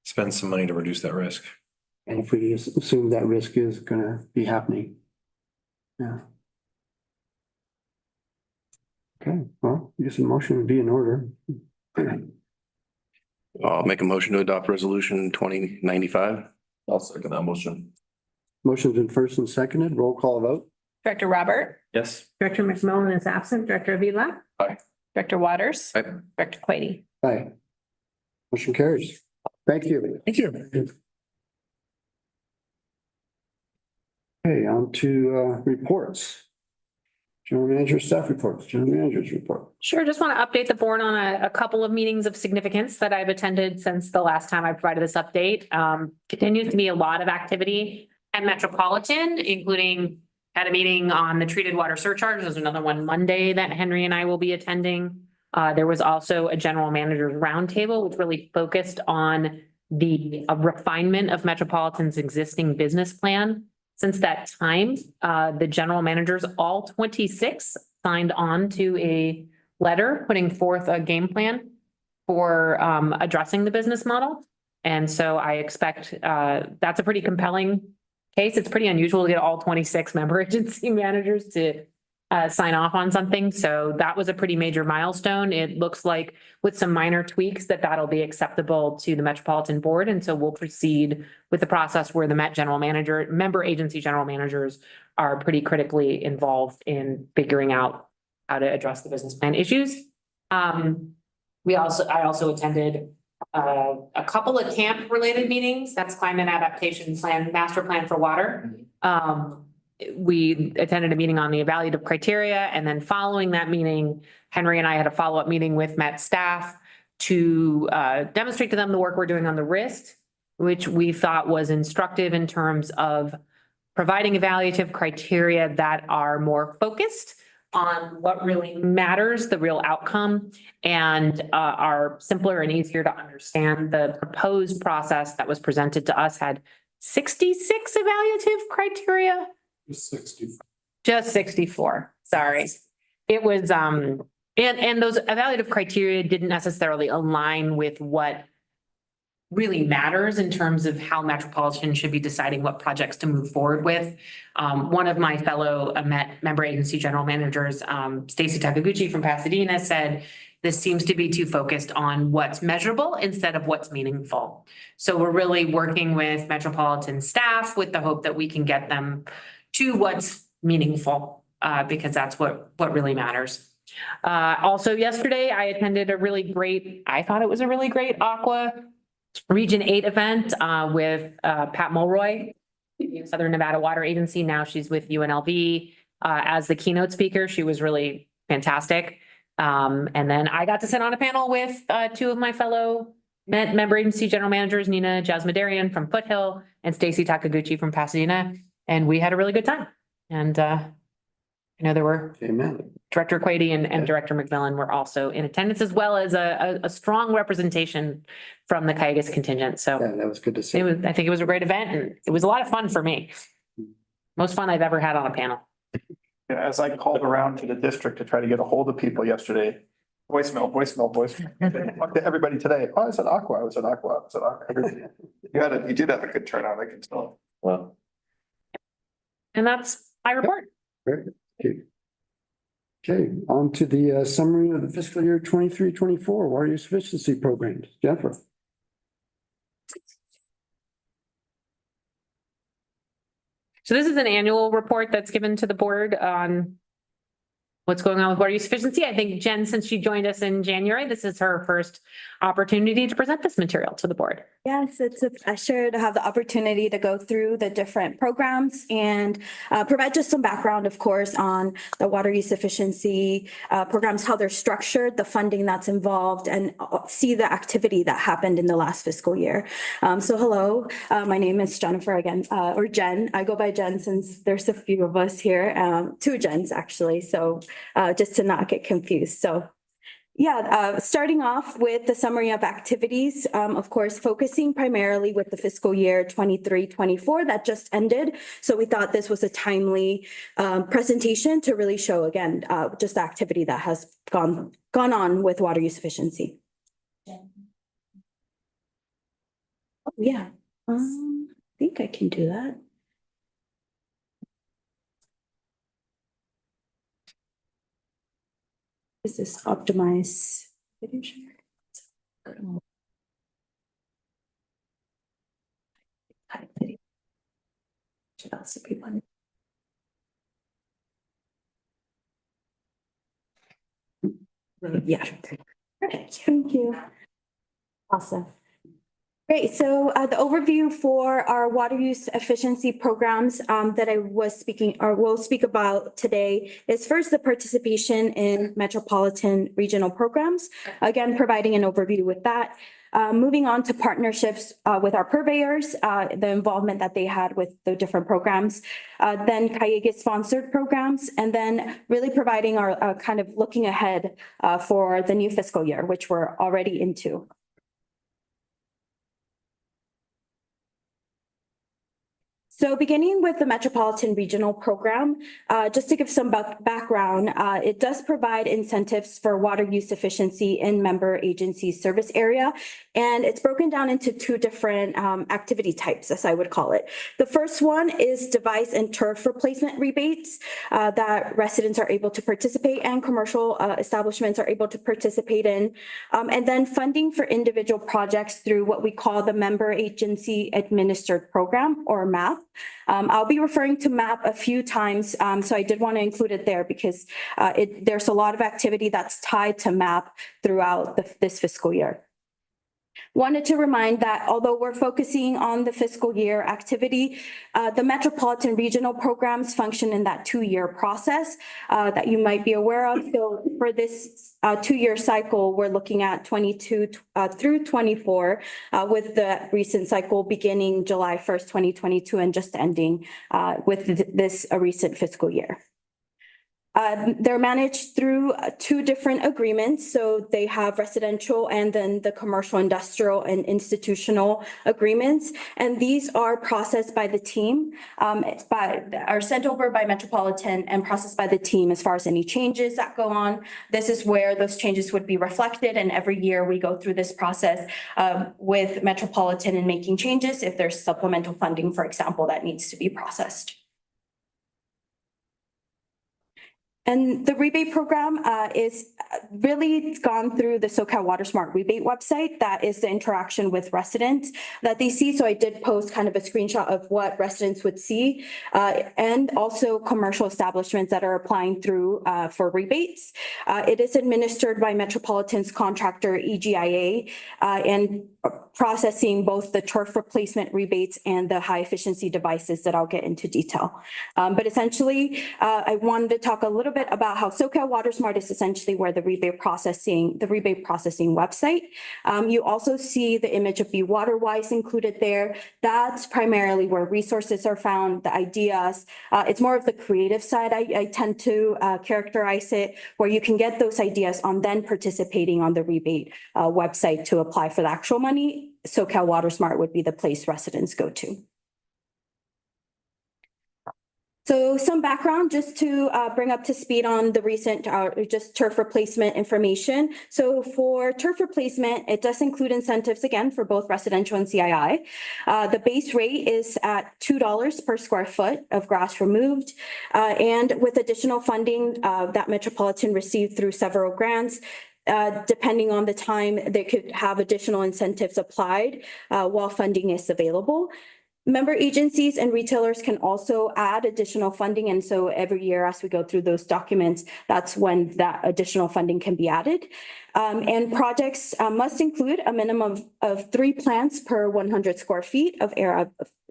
spend some money to reduce that risk. And if we just assume that risk is gonna be happening. Yeah. Okay, well, I guess a motion would be in order. I'll make a motion to adopt resolution 2095. I'll second that motion. Motion's been first and seconded, roll call vote. Director Robert, Yes. Director McMillan is absent, Director Avila. Aye. Director Waters. Aye. Director Quady. Aye. Motion carries. Thank you. Thank you. Okay, on to reports. General manager staff reports, general manager's report. Sure, just want to update the board on a couple of meetings of significance that I've attended since the last time I provided this update. Continues to be a lot of activity at Metropolitan, including had a meeting on the treated water surcharge. There's another one Monday that Henry and I will be attending. There was also a general manager's roundtable, which really focused on a refinement of Metropolitan's existing business plan. Since that time, the general managers, all 26, signed on to a letter putting forth a game plan for addressing the business model. And so I expect that's a pretty compelling case. It's pretty unusual to get all 26 member agency managers to sign off on something. So that was a pretty major milestone. It looks like with some minor tweaks that'll be acceptable to the Metropolitan Board. And so we'll proceed with the process where the member agency general managers are pretty critically involved in figuring out how to address the business plan issues. I also attended a couple of camp related meetings. That's climate adaptation plan, master plan for water. We attended a meeting on the evaluative criteria, and then following that meeting, Henry and I had a follow-up meeting with Met staff to demonstrate to them the work we're doing on the RIST, which we thought was instructive in terms of providing evaluative criteria that are more focused on what really matters, the real outcome, and are simpler and easier to understand. The proposed process that was presented to us had 66 evaluative criteria. Just 64, sorry. It was, and those evaluative criteria didn't necessarily align with what really matters in terms of how Metropolitan should be deciding what projects to move forward with. One of my fellow member agency general managers, Stacy Takaguchi from Pasadena, said, this seems to be too focused on what's measurable instead of what's meaningful. So we're really working with Metropolitan staff with the hope that we can get them to what's meaningful, because that's what really matters. Also yesterday, I attended I thought it was a really great Aqua Region 8 event with Pat Mulroy, Southern Nevada Water Agency. Now she's with UNLV as the keynote speaker. She was really fantastic. And then I got to sit on a panel with two of my fellow member agency general managers, Nina Jasmedarian from Foothill and Stacy Takaguchi from Pasadena. And we had a really good time. And there were Director Quady and Director McMillan were also in attendance, as well as a strong representation from the Calleguas contingent. So Yeah, that was good to see. I think it was a great event, and it was a lot of fun for me. Most fun I've ever had on a panel. Yeah, as I called around to the district to try to get a hold of people yesterday, voicemail. Talk to everybody today. Oh, I said Aqua. You did have a good turnout, I can tell. Well, And that's my report. Very good. Okay, on to the summary of the fiscal year 23-24 water use efficiency programs. Jennifer. So this is an annual report that's given to the board on what's going on with water use efficiency. I think Jen, since she joined us in January, this is her first opportunity to present this material to the board. Yes, it's a pleasure to have the opportunity to go through the different programs and provide just some background, of course, on the water use efficiency programs, how they're structured, the funding that's involved, and see the activity that happened in the last fiscal year. So hello, my name is Jennifer again, or Jen. I go by Jen since there's a few of us here, two Jens actually. So just to not get confused. So yeah, starting off with the summary of activities, of course, focusing primarily with the fiscal year 23-24 that just ended. So we thought this was a timely presentation to really show again, just the activity that has gone on with water use efficiency. Oh, yeah, I think I can do that. Is this optimize video share? Should also be one. Yeah. Thank you. Awesome. Great. So the overview for our water use efficiency programs that I was speaking or will speak about today is first the participation in metropolitan regional programs. Again, providing an overview with that. Moving on to partnerships with our purveyors, the involvement that they had with the different programs, then Calleguas sponsored programs, and then really providing our kind of looking ahead for the new fiscal year, which we're already into. So beginning with the Metropolitan Regional Program, just to give some background, it does provide incentives for water use efficiency in member agency service area. And it's broken down into two different activity types, as I would call it. The first one is device and turf replacement rebates that residents are able to participate and commercial establishments are able to participate in. And then funding for individual projects through what we call the Member Agency Administered Program, or MAP. I'll be referring to MAP a few times, so I did want to include it there because there's a lot of activity that's tied to MAP throughout this fiscal year. Wanted to remind that although we're focusing on the fiscal year activity, the Metropolitan Regional programs function in that 2-year process that you might be aware of. So for this 2-year cycle, we're looking at 22 through 24, with the recent cycle beginning July 1st, 2022, and just ending with this recent fiscal year. They're managed through 2 different agreements. So they have residential and then the commercial, industrial, and institutional agreements. And these are processed by the team, are sent over by Metropolitan and processed by the team as far as any changes that go on. This is where those changes would be reflected. And every year we go through this process with Metropolitan and making changes if there's supplemental funding, for example, that needs to be processed. And the rebate program is really gone through the SoCal Water Smart rebate website. That is the interaction with residents that they see. So I did post kind of a screenshot of what residents would see and also commercial establishments that are applying through for rebates. It is administered by Metropolitan's contractor EGIA and processing both the turf replacement rebates and the high efficiency devices that I'll get into detail. But essentially, I wanted to talk a little bit about how SoCal Water Smart is essentially where the rebate processing website. You also see the image of Be Waterwise included there. That's primarily where resources are found, the ideas. It's more of the creative side, I tend to characterize it, where you can get those ideas on then participating on the rebate website to apply for the actual money. SoCal Water Smart would be the place residents go to. So some background just to bring up to speed on the recent just turf replacement information. So for turf replacement, it does include incentives again for both residential and CII. The base rate is at $2 per square foot of grass removed. And with additional funding that Metropolitan received through several grants, depending on the time, they could have additional incentives applied while funding is available. Member agencies and retailers can also add additional funding. And so every year as we go through those documents, that's when that additional funding can be added. And projects must include a minimum of 3 plants per 100 square feet of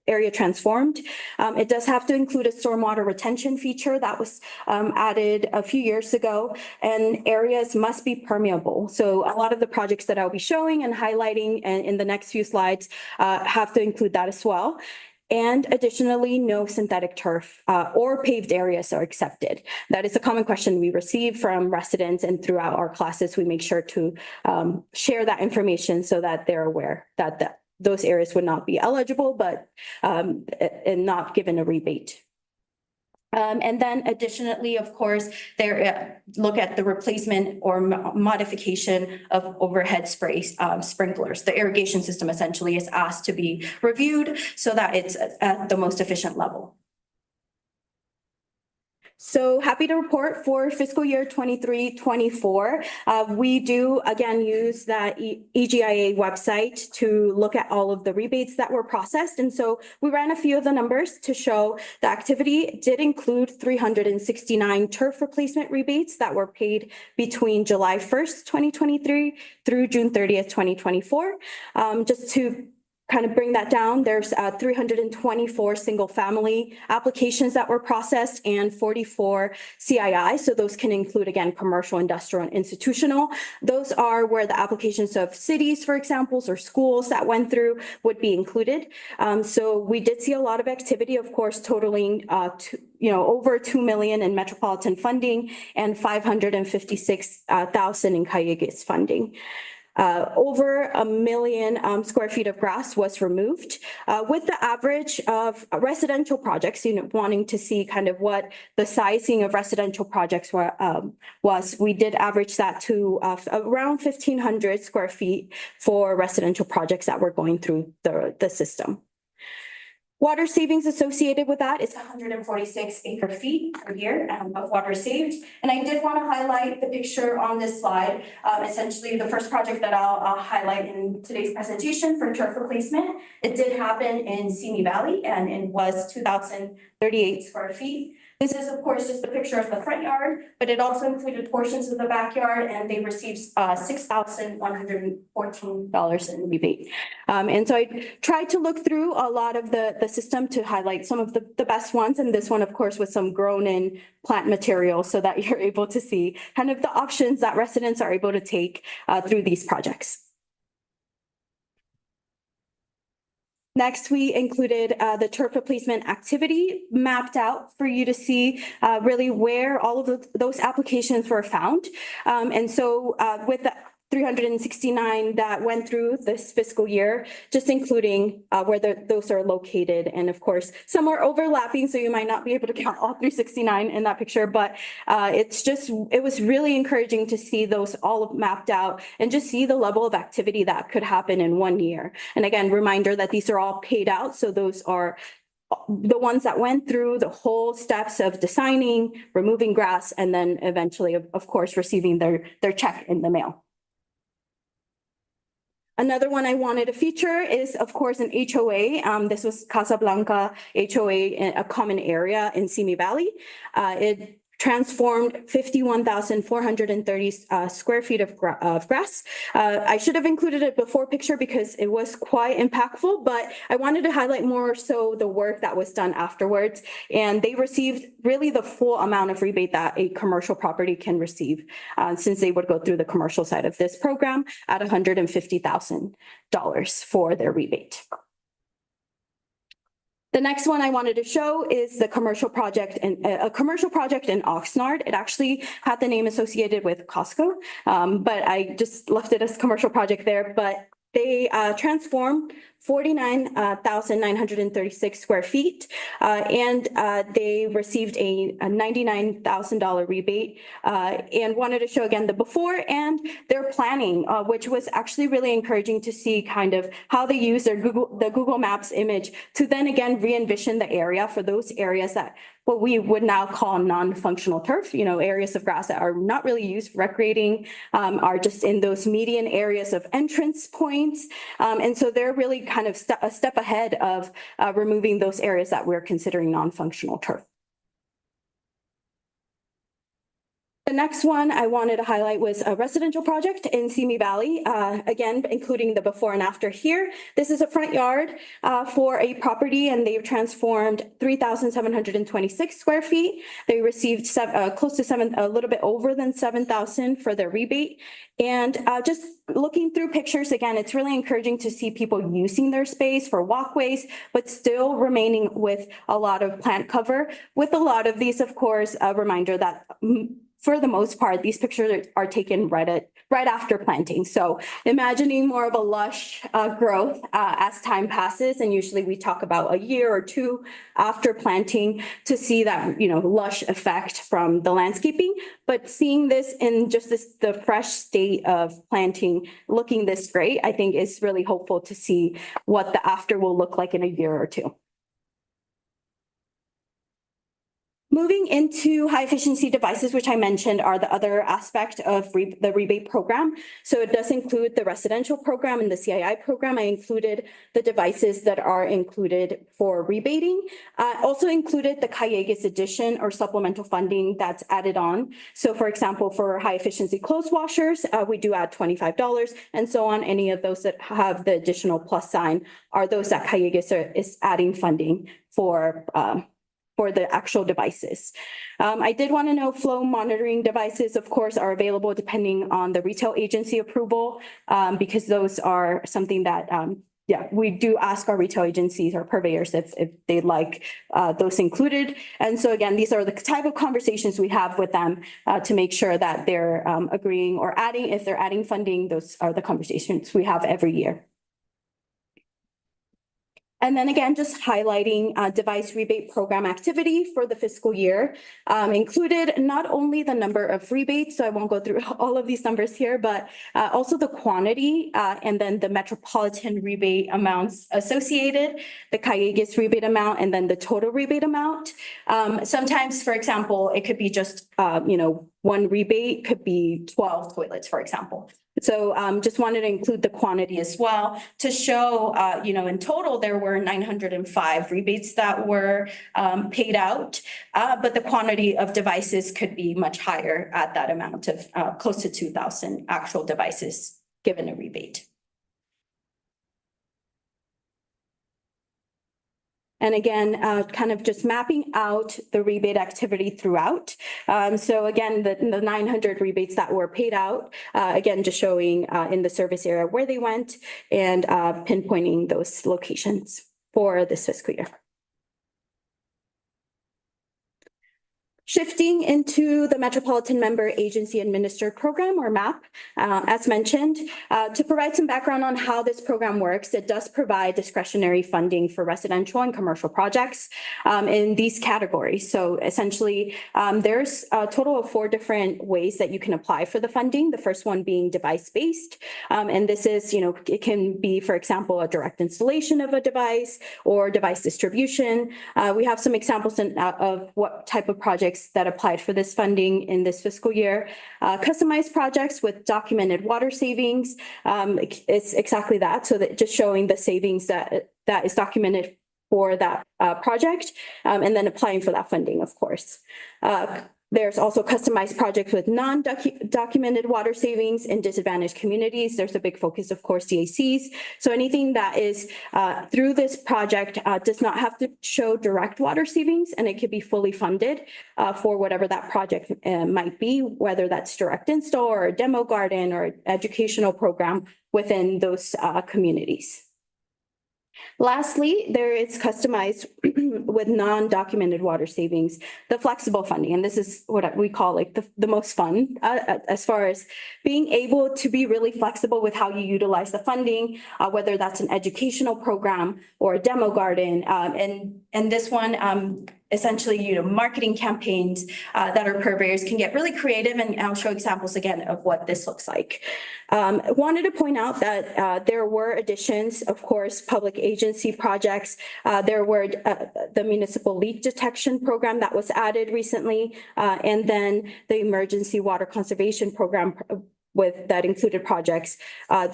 area transformed. It does have to include a stormwater retention feature that was added a few years ago, and areas must be permeable. So a lot of the projects that I'll be showing and highlighting in the next few slides have to include that as well. And additionally, no synthetic turf or paved areas are accepted. That is a common question we receive from residents, and throughout our classes, we make sure to share that information so that they're aware that those areas would not be eligible, but and not given a rebate. And then additionally, of course, there look at the replacement or modification of overhead sprinklers. The irrigation system essentially is asked to be reviewed so that it's at the most efficient level. So happy to report for fiscal year 23-24. We do again use that EGIA website to look at all of the rebates that were processed. And so we ran a few of the numbers to show the activity did include 369 turf replacement rebates that were paid between July 1st, 2023 through June 30th, 2024. Just to kind of bring that down, there's 324 single family applications that were processed and 44 CII. So those can include, again, commercial, industrial, and institutional. Those are where the applications of cities, for example, or schools that went through would be included. So we did see a lot of activity, of course, totaling over $2 million in metropolitan funding and $556,000 in Calleguas funding. over 1 million square feet of grass was removed. With the average of residential projects, wanting to see kind of what the sizing of residential projects was, we did average that to around 1,500 square feet for residential projects that were going through the system. Water savings associated with that is 146 acre feet per year of water saved. And I did want to highlight the picture on this slide. Essentially, the first project that I'll highlight in today's presentation for turf replacement. It did happen in Simi Valley and it was 2,038 square feet. This is, of course, just a picture of the front yard, but it also included portions of the backyard and they received $6,114 in rebate. And so I tried to look through a lot of the system to highlight some of the best ones. And this one, of course, with some grown in plant material so that you're able to see kind of the options that residents are able to take through these projects. Next, we included the turf replacement activity mapped out for you to see really where all of those applications were found. And so with the 369 that went through this fiscal year, just including where those are located. And of course, some are overlapping, so you might not be able to count all 369 in that picture, but it was really encouraging to see those all mapped out and just see the level of activity that could happen in 1 year. And again, reminder that these are all paid out. So those are the ones that went through the whole steps of designing, removing grass, and then eventually, of course, receiving their check in the mail. Another one I wanted to feature is, of course, an HOA. This was Casablanca HOA, a common area in Simi Valley. It transformed 51,430 square feet of grass. I should have included it before picture because it was quite impactful, but I wanted to highlight more so the work that was done afterwards. And they received really the full amount of rebate that a commercial property can receive since they would go through the commercial side of this program at $150,000 for their rebate. The next one I wanted to show is the commercial project and a commercial project in Oxnard. It actually had the name associated with Costco, but I just left it as commercial project there. But they transformed 49,936 square feet, and they received a $99,000 rebate, and wanted to show again the before and their planning, which was actually really encouraging to see kind of how they use the Google Maps image to then again re-envision the area for those areas that what we would now call non-functional turf, areas of grass that are not really used for recreating, are just in those median areas of entrance points. And so they're really kind of a step ahead of removing those areas that we're considering non-functional turf. The next one I wanted to highlight was a residential project in Simi Valley, again, including the before and after here. This is a front yard for a property, and they've transformed 3,726 square feet. They received close to a little bit over than 7,000 for their rebate. And just looking through pictures, again, it's really encouraging to see people using their space for walkways, but still remaining with a lot of plant cover. With a lot of these, of course, a reminder that for the most part, these pictures are taken right after planting. So imagining more of a lush growth as time passes, and usually we talk about a year or two after planting to see that lush effect from the landscaping. But seeing this in just the fresh state of planting, looking this great, I think is really hopeful to see what the after will look like in a year or two. Moving into high efficiency devices, which I mentioned are the other aspect of the rebate program. So it does include the residential program and the CII program. I included the devices that are included for rebating. Also included the Calleguas addition or supplemental funding that's added on. So for example, for high efficiency clothes washers, we do add $25 and so on. Any of those that have the additional plus sign are those that Calleguas is adding funding for the actual devices. I did want to know flow monitoring devices, of course, are available depending on the retail agency approval, because those are something that yeah, we do ask our retail agencies or purveyors if they'd like those included. And so again, these are the type of conversations we have with them to make sure that they're agreeing or adding, if they're adding funding, those are the conversations we have every year. And then again, just highlighting device rebate program activity for the fiscal year. Included not only the number of rebates, so I won't go through all of these numbers here, but also the quantity and then the metropolitan rebate amounts associated, the Calleguas rebate amount, and then the total rebate amount. Sometimes, for example, it could be just, one rebate could be 12 toilets, for example. So just wanted to include the quantity as well to show, in total, there were 905 rebates that were paid out. But the quantity of devices could be much higher at that amount of close to 2,000 actual devices given a rebate. And again, kind of just mapping out the rebate activity throughout. So again, the 900 rebates that were paid out, again, just showing in the service area where they went and pinpointing those locations for this fiscal year. Shifting into the Metropolitan Member Agency Administered Program, or MAP, as mentioned, to provide some background on how this program works, it does provide discretionary funding for residential and commercial projects in these categories. So essentially, there's a total of 4 different ways that you can apply for the funding. The first one being device-based. And this is, it can be, for example, a direct installation of a device or device distribution. We have some examples of what type of projects that applied for this funding in this fiscal year. Customized projects with documented water savings. It's exactly that. So that just showing the savings that is documented for that project, and then applying for that funding, of course. There's also customized projects with non-documented water savings in disadvantaged communities. There's a big focus, of course, DACs. So anything that is through this project does not have to show direct water savings, and it could be fully funded for whatever that project might be, whether that's direct install or a demo garden or educational program within those communities. Lastly, there is customized with non-documented water savings, the flexible funding. And this is what we call like the most fun as far as being able to be really flexible with how you utilize the funding, whether that's an educational program or a demo garden. And this one, essentially, marketing campaigns that our purveyors can get really creative, and I'll show examples again of what this looks like. Wanted to point out that there were additions, of course, public agency projects. There were the municipal leak detection program that was added recently, and then the emergency water conservation program that included projects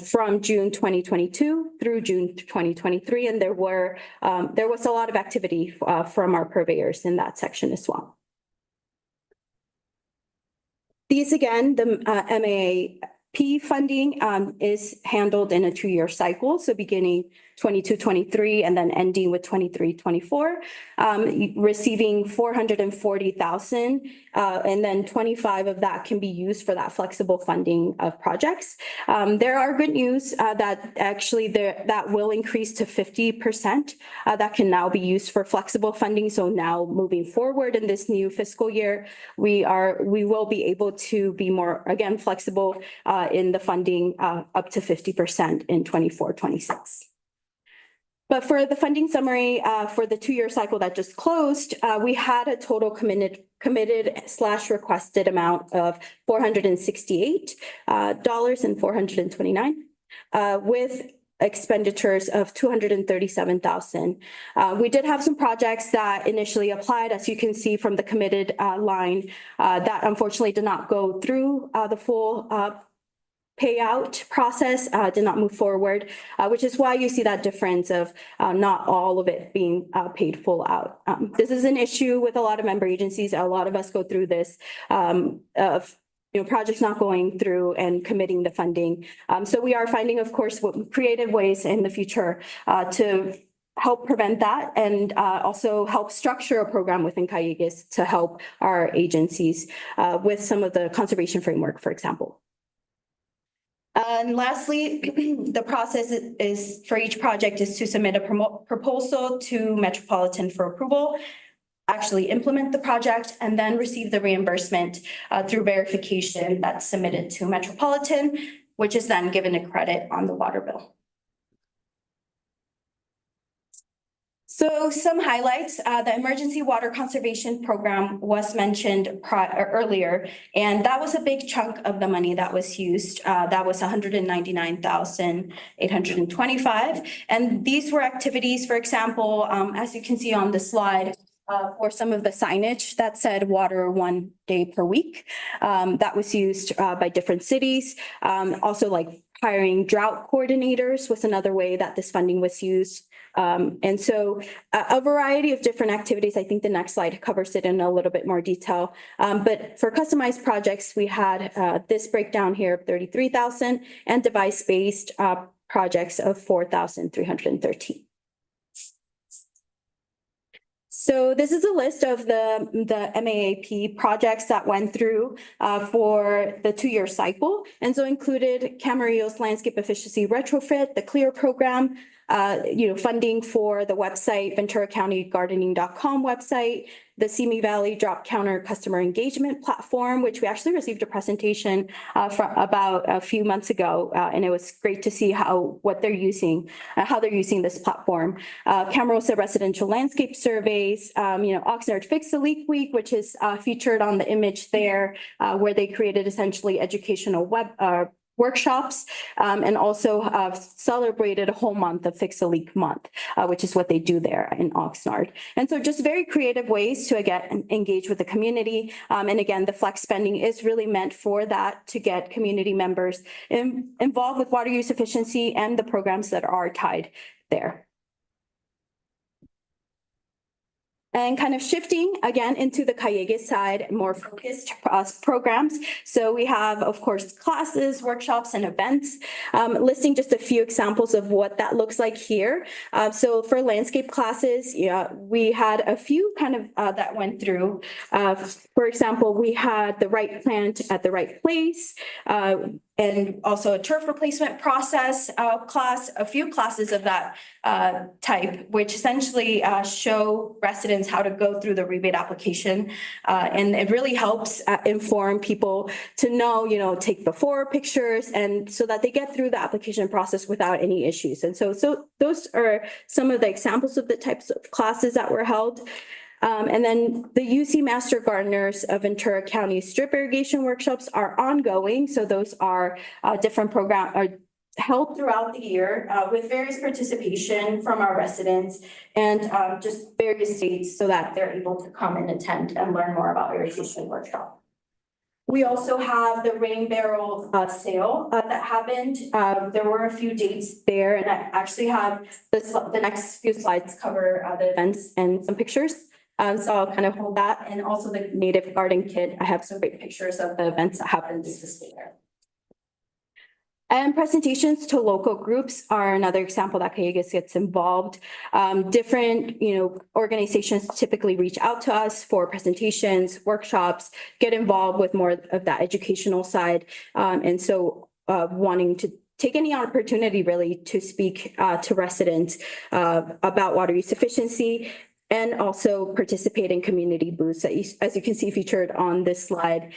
from June 2022 through June 2023. And there was a lot of activity from our purveyors in that section as well. These again, the MAP funding is handled in a 2-year cycle. So beginning 22-23 and then ending with 23-24, receiving 440,000, and then 25 of that can be used for that flexible funding of projects. There are good news that actually that will increase to 50%. That can now be used for flexible funding. So now moving forward in this new fiscal year, we will be able to be more, again, flexible in the funding up to 50% in 24-26. But for the funding summary for the 2-year cycle that just closed, we had a total committed/requested amount of $468.429 with expenditures of $237,000. We did have some projects that initially applied, as you can see from the committed line, that unfortunately did not go through the full payout process, did not move forward, which is why you see that difference of not all of it being paid full out. This is an issue with a lot of member agencies. A lot of us go through this of projects not going through and committing the funding. So we are finding, of course, creative ways in the future to help prevent that, and also help structure a program within Calleguas to help our agencies with some of the conservation framework, for example. And lastly, the process is for each project is to submit a proposal to Metropolitan for approval, actually implement the project, and then receive the reimbursement through verification that's submitted to Metropolitan, which is then given a credit on the water bill. So some highlights, the emergency water conservation program was mentioned earlier, and that was a big chunk of the money that was used. That was 199,825. And these were activities, for example, as you can see on the slide, for some of the signage that said water 1 day per week. That was used by different cities. Also like hiring drought coordinators was another way that this funding was used. And so a variety of different activities. I think the next slide covers it in a little bit more detail. But for customized projects, we had this breakdown here of 33,000 and device-based projects of 4,313. So this is a list of the MAAP projects that went through for the 2-year cycle. And so included Camarillo's landscape efficiency retrofit, the CLEAR program, funding for the website, VenturaCountyGardening.com website, the Simi Valley Drop Counter customer engagement platform, which we actually received a presentation from about a few months ago. And it was great to see how they're using this platform. Camarosa residential landscape surveys, Oxnard Fix a Leak Week, which is featured on the image there, where they created essentially educational workshops, and also celebrated a whole month of Fix a Leak Month, which is what they do there in Oxnard. And so just very creative ways to engage with the community. And again, the flex spending is really meant for that, to get community members involved with water use efficiency and the programs that are tied there. And kind of shifting again into the Calleguas side, more focused programs. So we have, of course, classes, workshops, and events, listing just a few examples of what that looks like here. So for landscape classes, we had a few kind of that went through. For example, we had the right plant at the right place, and also a turf replacement process class, a few classes of that type, which essentially show residents how to go through the rebate application. And it really helps inform people to know, take before pictures, and so that they get through the application process without any issues. And so those are some of the examples of the types of classes that were held. And then the UC Master Gardeners of Ventura County strip irrigation workshops are ongoing. So those are different programs are held throughout the year with various participation from our residents and just various dates so that they're able to come and attend and learn more about irrigation workshop. We also have the rain barrel sale that happened. There were a few dates there, and I actually have the next few slides cover the events and some pictures. So I'll kind of hold that, and also the native garden kit. I have some great pictures of the events that happened this year. And presentations to local groups are another example that Calleguas gets involved. Different, organizations typically reach out to us for presentations, workshops, get involved with more of that educational side. And so wanting to take any opportunity really to speak to residents about water use efficiency, and also participate in community booths. As you can see featured on this slide,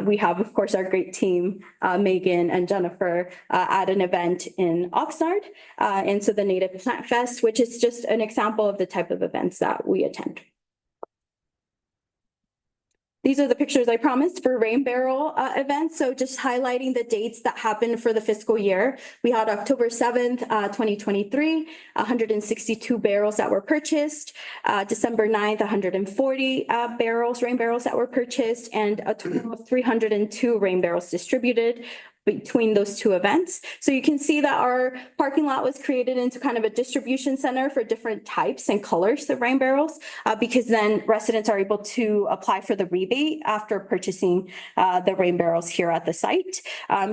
we have, of course, our great team, Megan and Jennifer, at an event in Oxnard. And so the Native Plant Fest, which is just an example of the type of events that we attend. These are the pictures I promised for rain barrel events. So just highlighting the dates that happened for the fiscal year. We had October 7th, 2023, 162 barrels that were purchased. December 9th, 140 rain barrels that were purchased, and a total of 302 rain barrels distributed between those two events. So you can see that our parking lot was created into kind of a distribution center for different types and colors of rain barrels, because then residents are able to apply for the rebate after purchasing the rain barrels here at the site.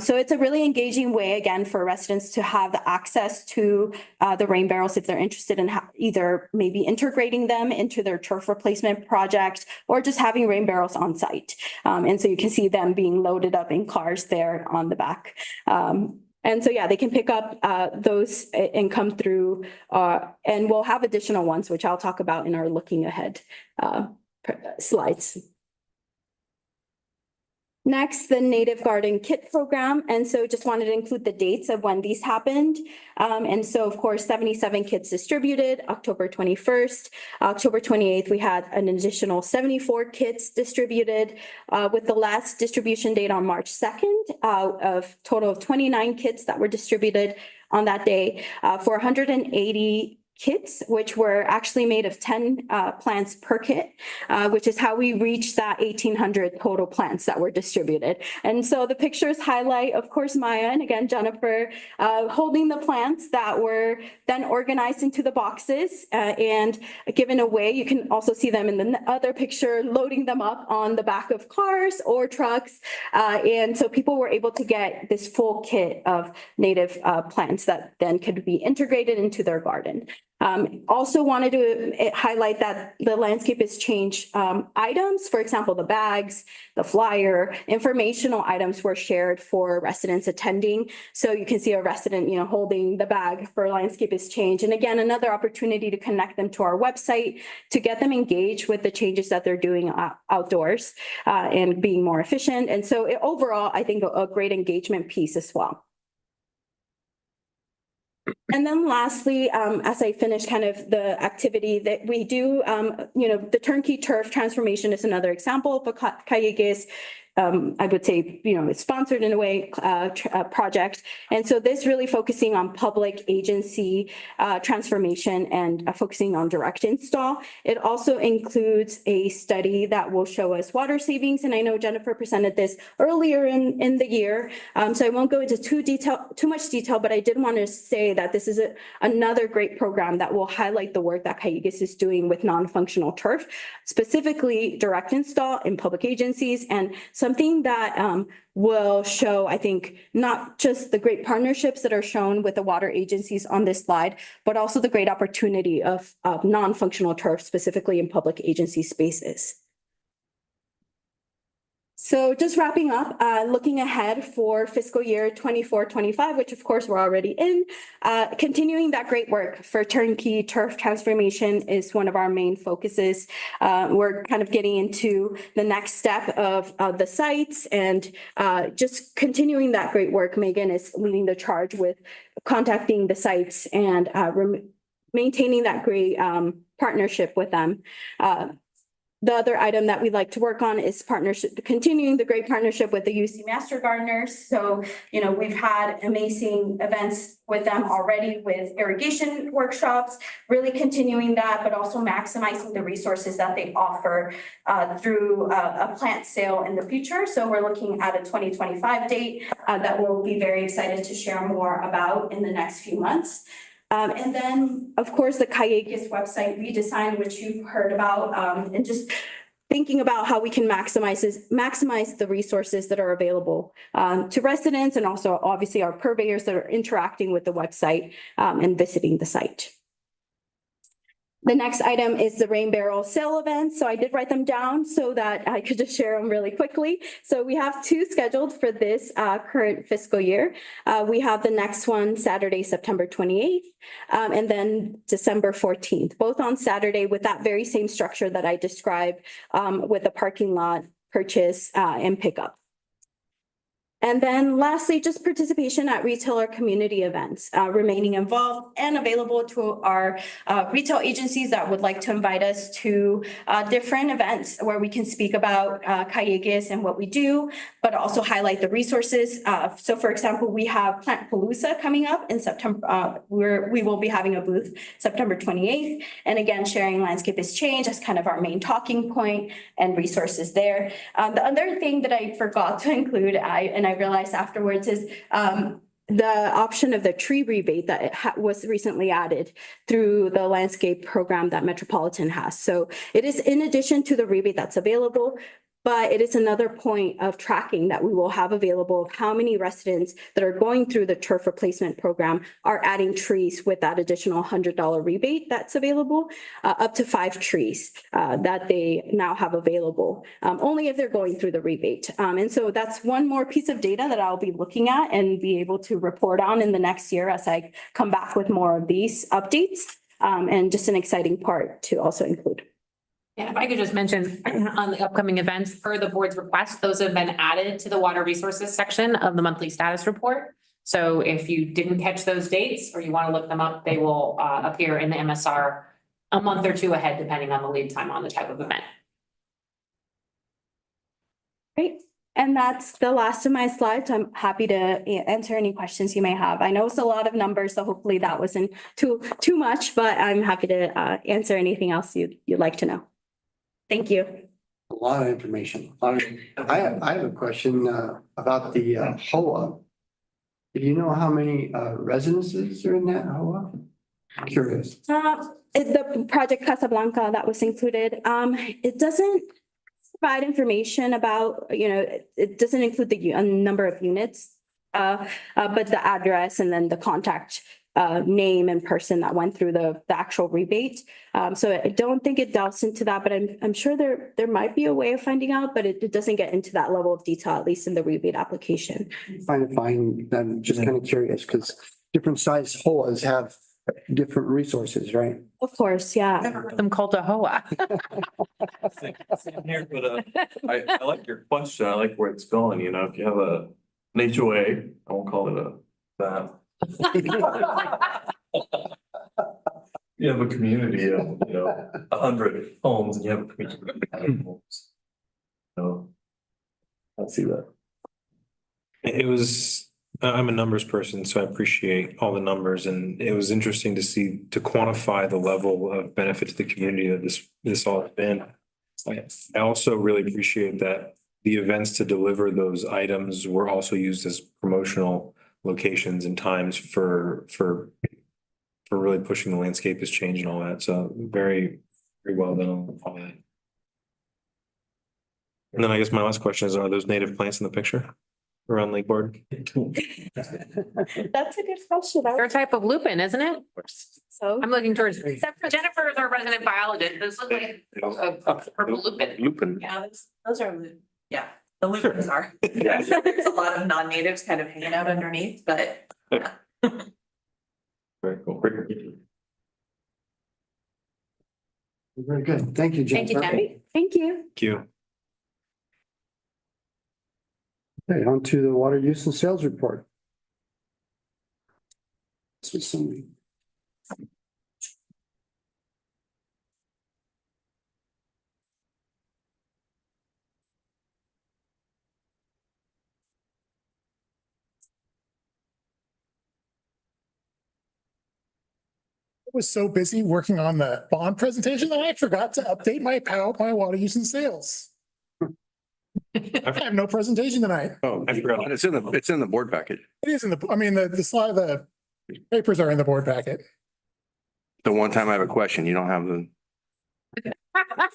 So it's a really engaging way, again, for residents to have the access to the rain barrels if they're interested in either maybe integrating them into their turf replacement project or just having rain barrels on site. And so you can see them being loaded up in cars there on the the back. And so, yeah, they can pick up those and come through, and we'll have additional ones, which I'll talk about in our looking ahead slides. Next, the Native Garden Kit Program. And so just wanted to include the dates of when these happened. And so, of course, 77 kits distributed, October 21st. October 28th, we had an additional 74 kits distributed, with the last distribution date on March 2nd, of total of 29 kits that were distributed on that day, for 180 kits, which were actually made of 10 plants per kit, which is how we reached that 1,800 total plants that were distributed. And so the pictures highlight, of course, Maya and again, Jennifer, holding the plants that were then organized into the boxes and given away. You can also see them in the other picture, loading them up on the back of cars or trucks. And so people were able to get this full kit of native plants that then could be integrated into their garden. Also wanted to highlight that the landscape has changed. Items, for example, the bags, the flyer, informational items were shared for residents attending. So you can see a resident, holding the bag for landscape has changed. And again, another opportunity to connect them to our website to get them engaged with the changes that they're doing outdoors and being more efficient. And so overall, I think a great engagement piece as well. And then lastly, as I finish kind of the activity that we do, the turnkey turf transformation is another example of Calleguas. I would say, it's sponsored in a way project. And so this really focusing on public agency transformation and focusing on direct install. It also includes a study that will show us water savings. And I know Jennifer presented this earlier in the year. So I won't go into too much detail, but I did want to say that this is another great program that will highlight the work that Calleguas is doing with non-functional turf, specifically direct install in public agencies, and something that will show, I think, not just the great partnerships that are shown with the water agencies on this slide, but also the great opportunity of non-functional turf, specifically in public agency spaces. So just wrapping up, looking ahead for fiscal year 24-25, which of course we're already in, continuing that great work for turnkey turf transformation is one of our main focuses. We're kind of getting into the next step of the sites and just continuing that great work. Megan is leading the charge with contacting the sites and maintaining that great partnership with them. The other item that we'd like to work on is continuing the great partnership with the UC Master Gardeners. So, we've had amazing events with them already with irrigation workshops, really continuing that, but also maximizing the resources that they offer through a plant sale in the future. So we're looking at a 2025 date that we'll be very excited to share more about in the next few months. And then, of course, the Calleguas website redesign, which you've heard about, and just thinking about how we can maximize the resources that are available to residents and also obviously our purveyors that are interacting with the website and visiting the site. The next item is the rain barrel sale event. So I did write them down so that I could just share them really quickly. So we have two scheduled for this current fiscal year. We have the next one Saturday, September 28th, and then December 14th, both on Saturday with that very same structure that I described with the parking lot purchase and pickup. And then lastly, just participation at retailer community events, remaining involved and available to our retail agencies that would like to invite us to different events where we can speak about Calleguas and what we do, but also highlight the resources. So for example, we have Plant Palooza coming up in September. We will be having a booth September 28th. And again, sharing landscape has changed as kind of our main talking point and resources there. The other thing that I forgot to include, and I realized afterwards is the option of the tree rebate that was recently added through the landscape program that Metropolitan has. So it is in addition to the rebate that's available, but it is another point of tracking that we will have available of how many residents that are going through the turf replacement program are adding trees with that additional $100 rebate that's available, up to 5 trees that they now have available, only if they're going through the rebate. And so that's one more piece of data that I'll be looking at and be able to report on in the next year as I come back with more of these updates, and just an exciting part to also include. And if I could just mention on the upcoming events, per the board's request, those have been added to the water resources section of the monthly status report. So if you didn't catch those dates or you want to look them up, they will appear in the MSR a month or two ahead, depending on the lead time on the type of event. Great. And that's the last of my slides. I'm happy to answer any questions you may have. I know it's a lot of numbers, so hopefully that wasn't too much, but I'm happy to answer anything else you'd like to know. Thank you. A lot of information. I have a question about the HOA. Do you know how many residences are in that HOA? I'm curious. The project Casablanca that was included, it doesn't provide information about, it doesn't include the number of units, but the address and then the contact name and person that went through the actual rebate. So I don't think it delves into that, but I'm sure there might be a way of finding out, but it doesn't get into that level of detail, at least in the rebate application. Find it fine. I'm just kind of curious because different size HOAs have different resources, right? Of course, yeah. Them called a HOA. Same here, but I like your question. I like where it's going, if you have an HOA, I won't call it that. You have a community of, 100 homes and you have a community of homes. So I see that. It was, I'm a numbers person, so I appreciate all the numbers, and it was interesting to see, to quantify the level of benefit to the community that this all has been. I also really appreciate that the events to deliver those items were also used as promotional locations and times for really pushing the landscape has changed and all that. So very, very well done on all that. And then I guess my last question is, are those native plants in the picture around Lake Board? That's a good question. Their type of lupin, isn't it? So I'm looking towards, Jennifer is our resident biologist. Those look like a purple lupin. Lupin. Yeah, those are, yeah, the lupins are. There's a lot of non-natives kind of hanging out underneath, but. Very cool. Very good. Thank you, Thank you, Jennifer. Jenny. thank you. Thank you. Okay, on to the water use and sales report. This was some. Was so busy working on the bond presentation that I forgot to update my water use and sales. I have no presentation tonight. Oh, I forgot. it's in the board package. It is in the slide, the papers are in the board packet. The one time I have a question, you don't have the,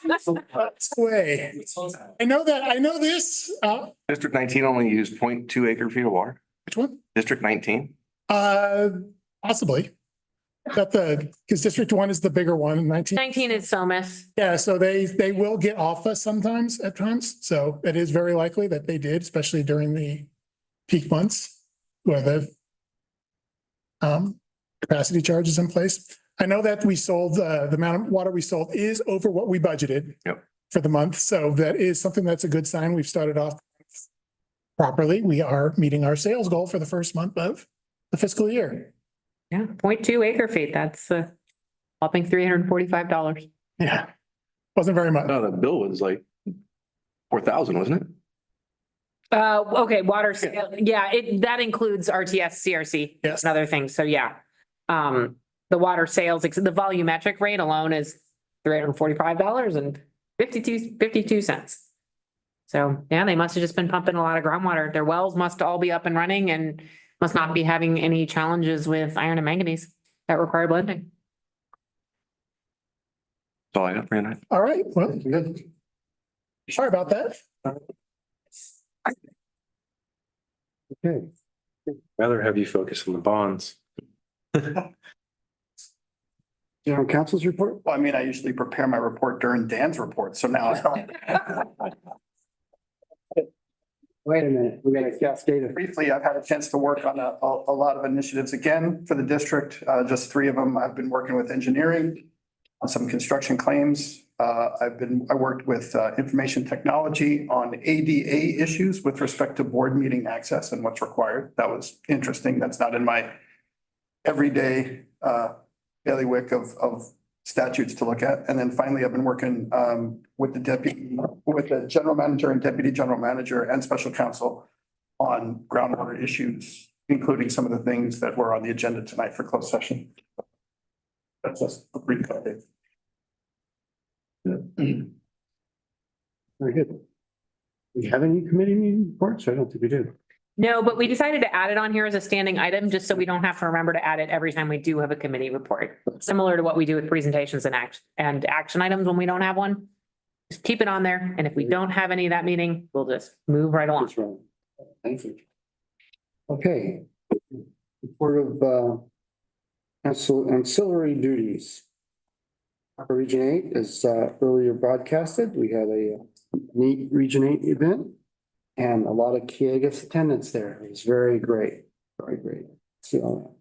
That's the way. I know this, District 19 only used 0.2 acre feet of water. which one? District 19? Possibly. Because District 1 is the bigger one, 19. 19 is Somas. Yeah, so they will get off us sometimes at times. So it is very likely that they did, especially during the peak months where the capacity charge is in place. I know that we sold, the amount of water we sold is over what we budgeted. Yep. For the month. So that is something that's a good sign. We've started off properly. We are meeting our sales goal for the first month of the fiscal year. Yeah, 0.2 acre feet. That's whopping $345. Yeah. Wasn't very much. No, the bill was like 4,000, wasn't it? Okay, water scale. Yeah, that includes RTS, CRC. Yes. And other things. So yeah. The water sales, the volumetric rate alone is $345 and 52 cents. So yeah, they must have just been pumping a lot of groundwater. Their wells must all be up and running and must not be having any challenges with iron and manganese that require blending. That's all I got for you tonight. All right, well, Good. Sorry about that. Okay. Rather have you focus on the bonds. General counsel's report? Well, I mean, I usually prepare my report during Dan's report, so now I don't. Wait a minute, we got a cascade of. Briefly, I've had a chance to work on a lot of initiatives again for the district, just three of them. I've been working with engineering on some construction claims. I worked with information technology on ADA issues with respect to board meeting access and what's required. That was interesting. That's not in my everyday bailiwick of statutes to look at. And then finally, I've been working with the general manager and deputy general manager and special counsel on groundwater issues, including some of the things that were on the agenda tonight for closed session. That's just a brief update. Very good. Do we have any committee meeting reports? I don't think we do. No, but we decided to add it on here as a standing item, just so we don't have to remember to add it every time we do have a committee report. Similar to what we do with presentations and action items when we don't have one. Just keep it on there, and if we don't have any of that meeting, we'll just move right along. That's right. Thank you. Okay. Report of ancillary duties. Upper Region 8 is earlier broadcasted. We had a neat Region 8 event and a lot of Calleguas attendance there. It was very great, very great. See all that.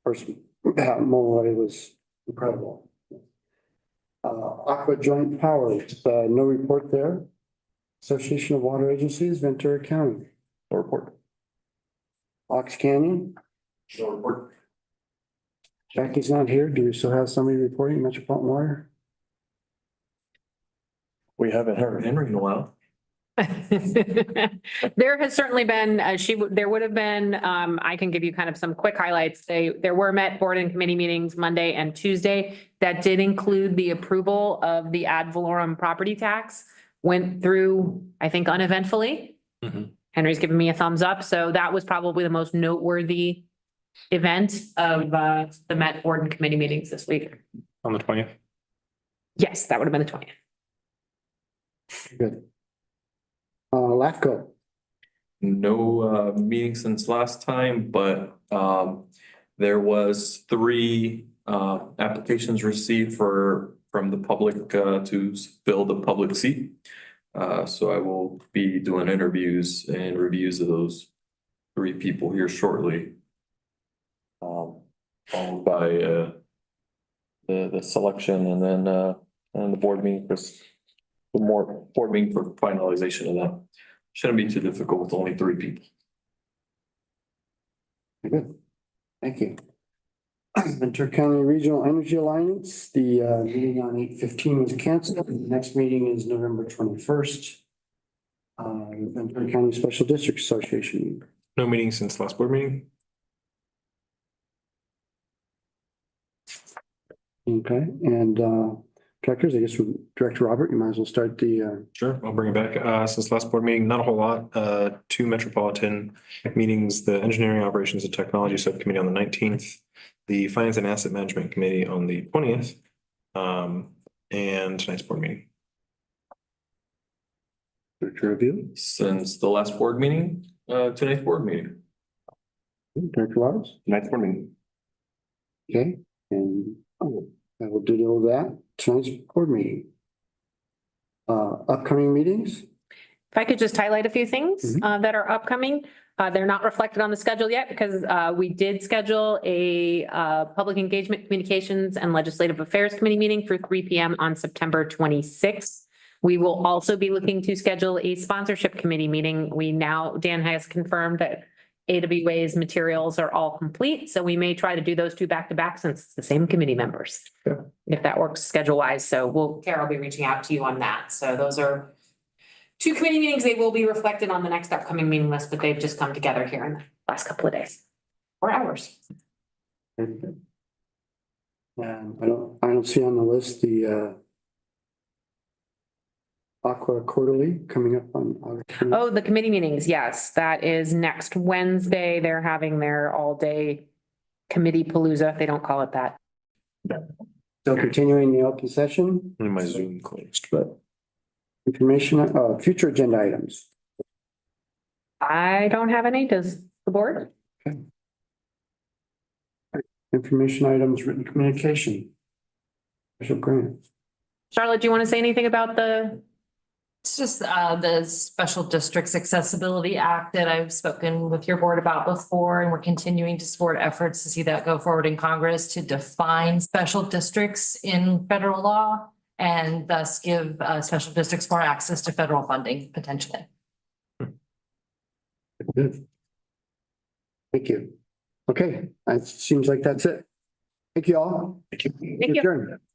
First, Mulway was incredible. Aqua Joint Powers, no report there. Association of Water Agencies, Ventura County. No report. Ox Canyon. No report. Jackie's not here. Do we still have somebody reporting Metropolitan Water? We haven't heard Henry in a while. There has certainly been, there would have been, I can give you kind of some quick highlights. There were met board and committee meetings Monday and Tuesday. That did include the approval of the ad valorem property tax. Went through, I think, uneventfully. Mhm. Henry's given me a thumbs up. So that was probably the most noteworthy event of the Met board and committee meetings this week. On the 20th. Yes, that would have been the 20th. Good. LAFCO. No meeting since last time, but there was 3 applications received from the public to fill the public seat. So I will be doing interviews and reviews of those 3 people here shortly. Followed by the selection and then and the board meeting for the more board meeting for finalization of that. Shouldn't be too difficult with only 3 people. Good. Thank you. Ventura County Regional Energy Alliance, the meeting on 8/15 was canceled. The next meeting is November 21st. Ventura County Special District Association. No meeting since last board meeting. Okay, and directors, I guess Director Robert, you might as well start the Sure, I'll bring it back. Since last board meeting, not a whole lot. 2 metropolitan meetings, the Engineering Operations and Technology Subcommittee on the 19th, the Finance and Asset Management Committee on the 20th, and tonight's board meeting. Director review. Since the last board meeting, tonight's board meeting. Director Roberts. Tonight's board meeting. Okay, and I will do all that. Tonight's board meeting. Upcoming meetings. If I could just highlight a few things that are upcoming. They're not reflected on the schedule yet because we did schedule a Public Engagement Communications and Legislative Affairs Committee meeting for 3 p.m. on September 26th. We will also be looking to schedule a sponsorship committee meeting. Dan has confirmed that AWA's materials are all complete, so we may try to do those 2 back to back since it's the same committee members. Yeah. If that works schedule wise. So Tara will be reaching out to you on that. So those are 2 committee meetings. They will be reflected on the next upcoming meeting list, but they've just come together here in the last couple of days or hours. And I don't see on the list the Aqua Quarterly coming up on August 20th. Oh, the committee meetings. Yes, that is next Wednesday. They're having their all day committee palooza. They don't call it that. Still continuing the open session, And my Zoom closed. but Information, future agenda items. I don't have any. Does the board? Information items, written communication. Special grant. Charlotte, do you want to say anything about the? It's just the Special Districts Accessibility Act that I've spoken with your board about before, and we're continuing to support efforts to see that go forward in Congress to define special districts in federal law and thus give special districts more access to federal funding potentially. Good. Thank you. Okay, it seems like that's it. Thank you all. Thank you. Adjourned.